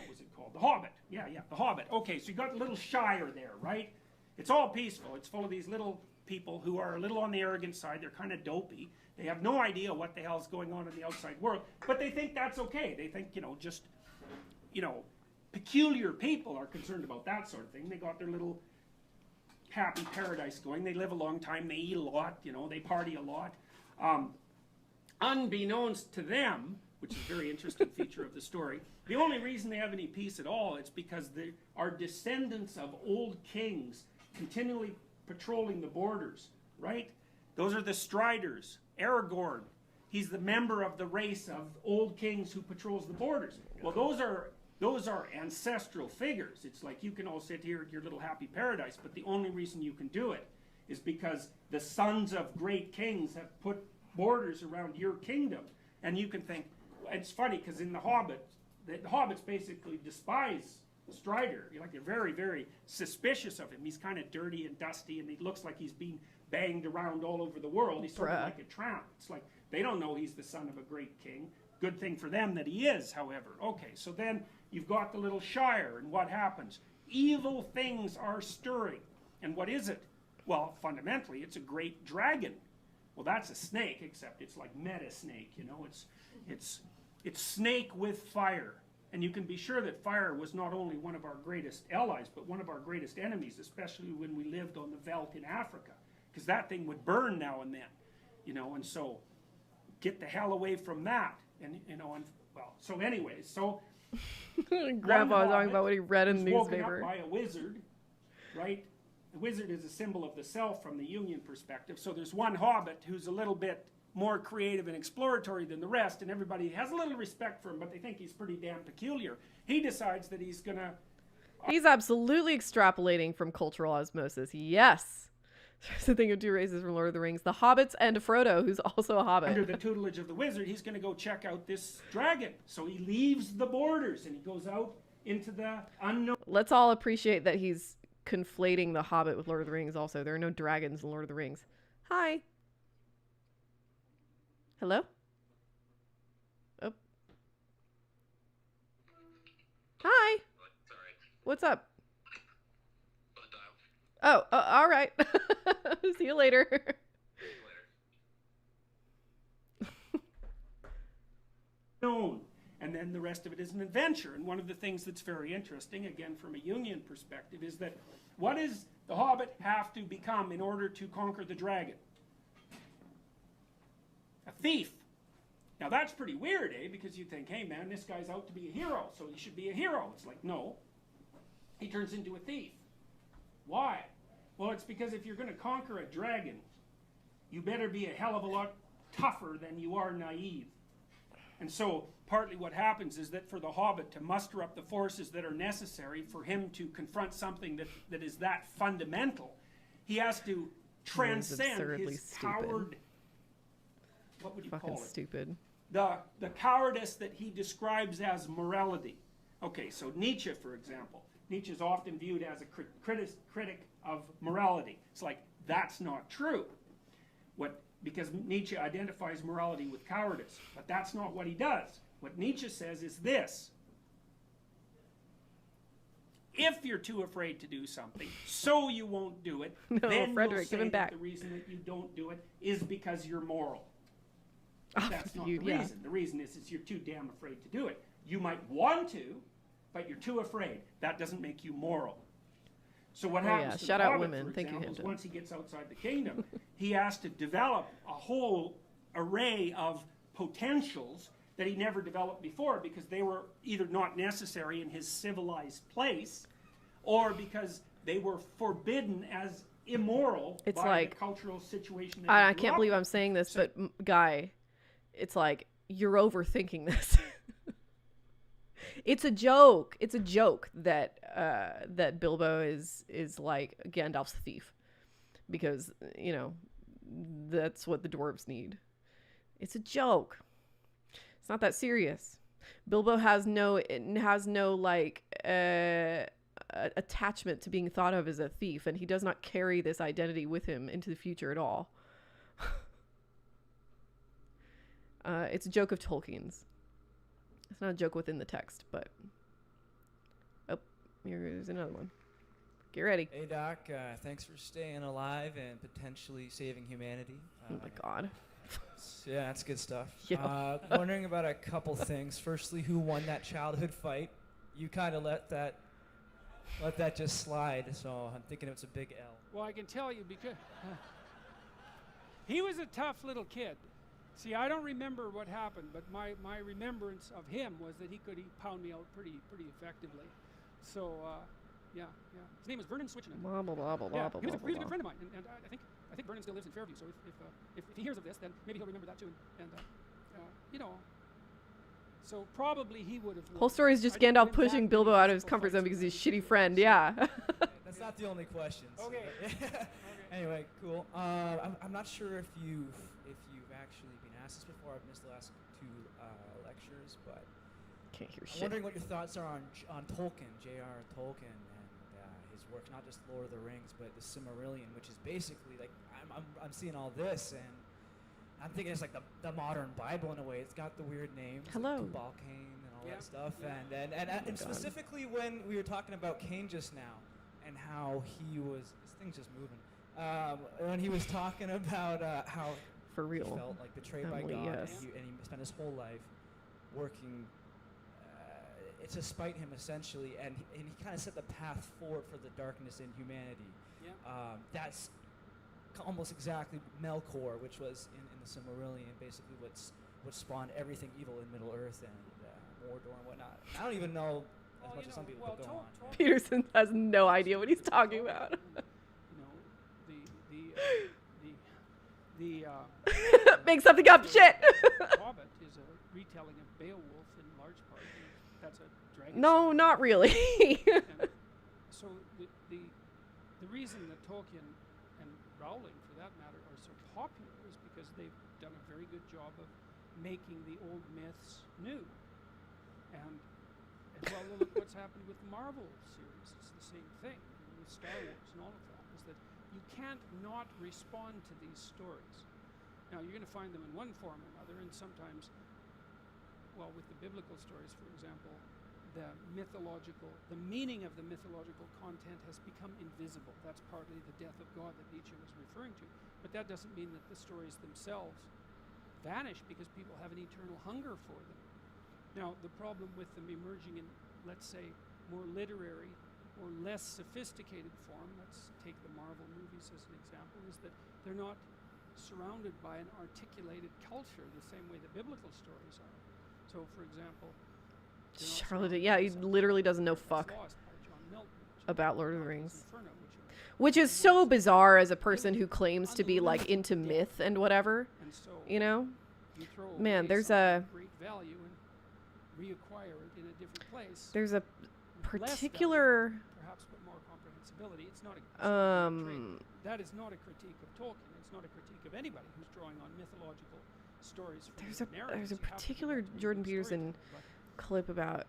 was it called? The Hobbit. Yeah, the Hobbit. Okay, so you got the little shire there, right? It's all peaceful. It's full of these little people who are a little on the arrogant side. They're kind of dopey. They have no idea what the hell's going on in the outside world, but they think that's okay. They think, peculiar people are concerned about that sort of thing. They got their little happy paradise going. They live a long time. They eat a lot. They party a lot. Unbeknownst to them, which is a very interesting feature of the story, the only reason they have any peace at all is because they are descendants of old kings continually patrolling the borders, right? Those are the Striders. Aragorn, he's the member of the race of old kings who patrols the borders. Well, those are ancestral figures. It's like you can all sit here at your little happy paradise, but the only reason you can do it is because the sons of great kings have put borders around your kingdom. And you can think, it's funny because in the Hobbits basically despise Strider. They're very, very suspicious of him. He's kind of dirty and dusty, and he looks like he's being banged around all over the world. He's sort of like a tramp. It's like they don't know he's the son of a great king. Good thing for them that he is, however. Okay, so then you've got the little shire, and what happens? Evil things are stirring. And what is it? Well, fundamentally, it's a great dragon. Well, that's a snake, except it's like meta snake, It's snake with fire. And you can be sure that fire was not only one of our greatest allies, but one of our greatest enemies, especially when we lived on the veldt in Africa. because that thing would burn now and then, you know, and so get the hell away from that. And, you know, and well, so anyways, so Grandpa one talking about hobbit what he read in was the woken newspaper. up by a wizard, right? The wizard is a symbol of the self from the Union perspective. So there's one hobbit who's a little bit more creative and exploratory than the rest, and everybody has a little respect for him, but they think he's pretty damn peculiar. He decides that he's gonna... He's absolutely extrapolating from cultural osmosis. Yes. There's a thing of two races from Lord of the Rings. The hobbits and Frodo, who's also a hobbit. Under the tutelage of the wizard, he's gonna go check out this dragon. So he leaves the borders and he goes out into the unknown. Let's all appreciate that he's conflating the Hobbit with Lord of the Rings also. There are no dragons in Lord of the Rings. Hi. Hello? Oh. Hi. Sorry. What's up? Fun dial. Oh, all right. See you later. See you later. Known. And then the rest of it is an adventure. And one of the things that's very interesting, again from a Jungian perspective, is that what does the hobbit have to become in order to conquer the dragon? A thief. Now that's pretty weird, eh? Because you think, hey man, this guy's out to be a hero, so he should be a hero. It's like, no. He turns into a thief. Why? Well, it's because if you're going to conquer a dragon, you better be a hell of a lot tougher than you are naive. And so partly what happens is that for the hobbit to muster up the forces that are necessary for him to confront something that is that fundamental, he has to transcend absurdly his stupid. coward... What would you Fucking call it? stupid. The cowardice that he describes as morality. Okay, so Nietzsche, for example. Nietzsche is often viewed as a critic of morality. It's like, that's not true. Because Nietzsche identifies morality with cowardice. But that's not what he does. What Nietzsche says is this. If you're too afraid to do something, so you won't do it, No, then Frederick, you'll give say him that back. the reason that you don't do it is because you're moral. Oh, That's not you- the yeah. reason. The reason is you're too damn afraid to do it. You might want to, but you're too afraid. That doesn't make you moral. So what Oh, happens yeah. to Shout the out Hobbit, women. for Thank you, example, is Hampton. once he gets outside the kingdom, he has to develop a whole array of potentials that he never developed before because they were either not necessary in his civilized place or because they were forbidden as immoral It's by like- the cultural situation that I he grew can't up believe in. I'm saying this, So- but Guy, it's like, you're overthinking this. It's a joke. It's a joke that that Bilbo is like Gandalf's thief, because you know that's what the dwarves need. It's a joke. It's not that serious. Bilbo has no like attachment to being thought of as a thief, and he does not carry this identity with him into the future at all. It's a joke of Tolkien's. It's not a joke within the text, but... Oh, here's another one. Get ready. Hey Doc, thanks for staying alive and potentially saving humanity. Oh my god. Yeah, that's good stuff. Yeah. Wondering about a couple things. Firstly, who won that childhood fight? You kind of let that just slide, so I'm thinking it's a big L. Well, I can tell you because he was a tough little kid. See, I don't remember what happened, but my remembrance of him was that he pound me out pretty effectively. So, yeah. His name was Vernon Switchingham. Blah, blah, blah, blah, Yeah, blah, he was a blah, really blah. good friend of mine, and I think Vernon still lives in Fairview. So if he hears of this, then maybe he'll remember that too. And you know, so probably he would have. Whole story is just I didn't Gandalf win pushing that Bilbo many out of his physical comfort fights zone because he's a with shitty him. friend. Yeah. That's not the only question. so- Okay. Anyway, cool. I'm not sure if you've actually been asked this before. I've missed the last two lectures, but Can't hear I'm shit. wondering what your thoughts are on Tolkien, J.R. Tolkien, and his work, not just Lord of the Rings, but the Silmarillion, which is basically like I'm seeing all this, and I'm thinking it's like the modern Bible in a way. It's got the weird names, Hello. like Tubal Cain and all Yeah. that stuff, Yeah. and God. specifically when we were talking about Cain just now, and how he was. This thing's just moving. When he was talking about how For he real. felt like betrayed by Emily, God, yes. and he spent his whole life working to spite him essentially, and he kind of set the path forward for the darkness in humanity. Yeah. That's almost exactly Melkor, which was in the Silmarillion, basically what spawned everything evil in Middle Earth and Mordor and whatnot. I don't even know as much as some people could go on. Peterson has no idea what he's talking about. Make something up, shit. Hobbit is a retelling of Beowulf in large part. And that's a dragon. No, not really. And so the reason that Tolkien and Rowling, for that matter, are so popular is because they've done a very good job of making the old myths new. And well, look what's happened with the Marvel series. It's the same thing with Star Wars and all of that. Is that you can't not respond to these stories. Now you're going to find them in one form or another, and sometimes, well, with the biblical stories, for example, the meaning of the mythological content has become invisible. That's partly the death of God that Nietzsche was referring to. But that doesn't mean that the stories themselves vanish because people have an eternal hunger for them. Now, the problem with them emerging in, let's say, more literary or less sophisticated form, let's take the Marvel movies as an example, is that they're not surrounded by an articulated culture the same way the biblical stories are. So, for example, Charlotte, yeah, he literally doesn't know fuck about Lord of the Rings. Which is so bizarre as a person who claims to be like into myth and whatever. You know? Man, there's a there's a particular perhaps but more comprehensibility. It's not a that is not a critique of Tolkien. It's not a critique of anybody who's drawing on mythological stories. There's a particular Jordan Peterson clip about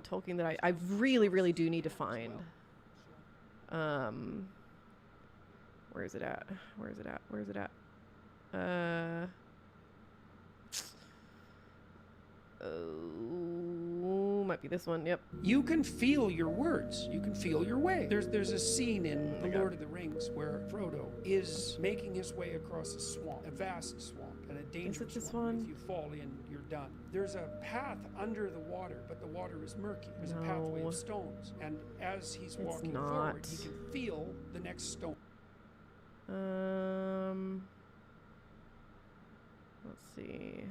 Tolkien that I really do need to find. Where is it at? Oh, might be this one. Yep. You can feel your words. You can feel your way. There's a scene in The Lord of the Rings where Frodo is making his way across a swamp, a vast swamp, and a dangerous this one. one? If you fall in, you're done. There's a path under the water, but the water is murky. There's a pathway of stones, and as he's walking forward, he can feel the next stone. Let's see.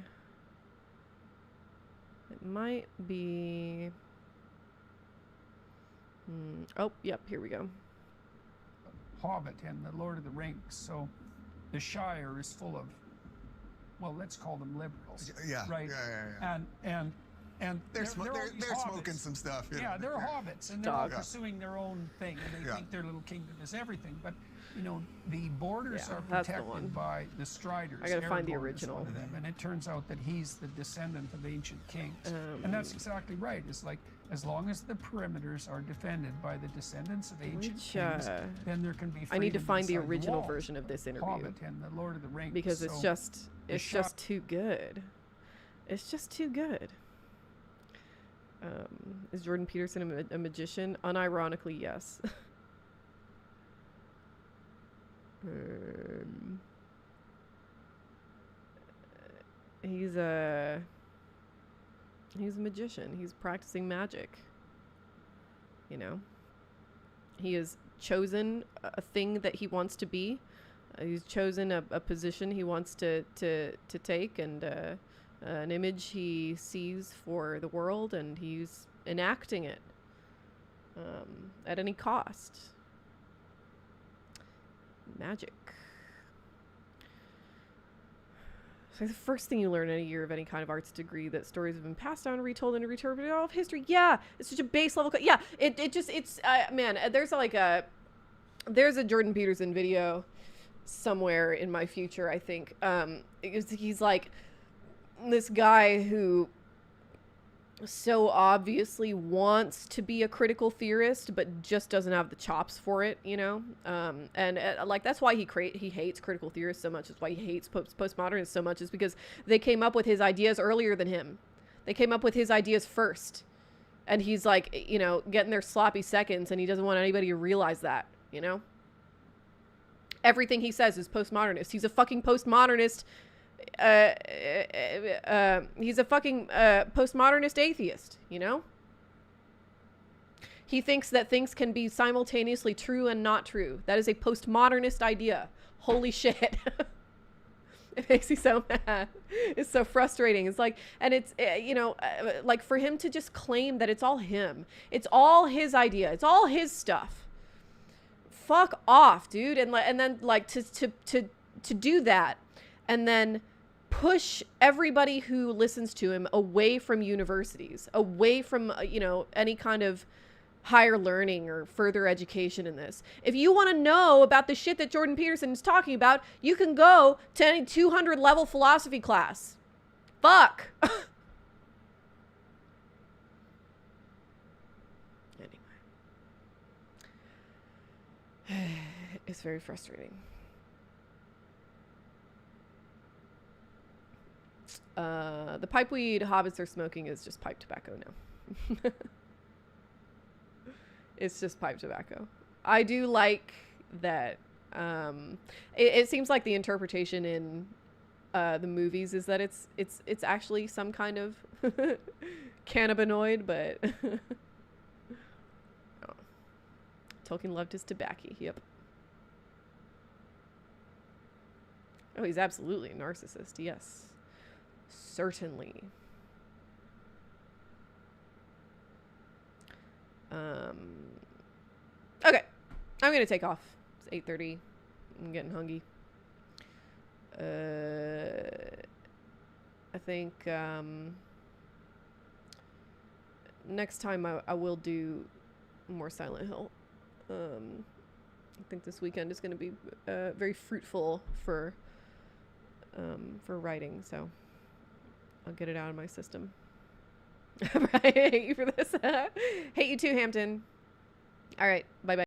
It might be. Oh, yep. Here we go. Hobbit and the Lord of the Rings. So, the Shire is full of, well, let's call them liberals. Yeah. Right. Yeah. And they're smoking some stuff. You know. They're hobbits, and they're all pursuing their own thing, and they think their little kingdom is everything. But the borders are protected by the Striders. I gotta find the Aragorn original. is one of them, and it turns out that he's the descendant of ancient kings, and that's exactly right. It's like as long as the perimeters are defended by the descendants of ancient kings, then there can be. I need to find the original version of this interview. Hobbit and the Lord of the Rings. Because it's just too good. It's just too good. Is Jordan Peterson a magician? Unironically, yes. He's a magician. He's practicing magic. You know, he has chosen a thing that he wants to be. He's chosen a position he wants to take, and an image he sees for the world, and he's enacting it at any cost. Magic. So the first thing you learn in a year of any kind of arts degree, that stories have been passed down, retold, and reinterpreted all of history. Yeah, it's such a base level. Man, there's a Jordan Peterson video somewhere in my future, I think. He's like this guy who so obviously wants to be a critical theorist, but just doesn't have the chops for it, you know? That's why he hates critical theorists so much. It's why he hates postmodernists so much, is because they came up with his ideas earlier than him. They came up with his ideas first. And he's like, getting their sloppy seconds, and he doesn't want anybody to realize that, you know? Everything he says is postmodernist. He's a fucking postmodernist. He's a fucking postmodernist atheist, you know? He thinks that things can be simultaneously true and not true. That is a postmodernist idea. Holy shit. It makes me so mad. It's so frustrating. It's like, and it's, like for him to just claim that it's all him. It's all his idea. It's all his stuff. Fuck off, dude. And then like to do that and then push everybody who listens to him away from universities, away from, any kind of higher learning or further education in this. If you want to know about the shit that Jordan Peterson is talking about, you can go to any 200 level philosophy class. Fuck. Anyway. It's very frustrating. The pipeweed hobbits are smoking is just pipe tobacco now. It's just pipe tobacco. I do like that. It seems like the interpretation in the movies is that it's actually some kind of cannabinoid, but oh. Tolkien loved his tobacco. Yep. Oh, he's absolutely a narcissist. Yes, certainly. Okay, I'm gonna take off. It's 8:30. I'm getting hungry. I think next time I will do more Silent Hill. I think this weekend is gonna be very fruitful for writing, so I'll get it out of my system. I hate you for this. Hate you too, Hampton. All right. Bye-bye.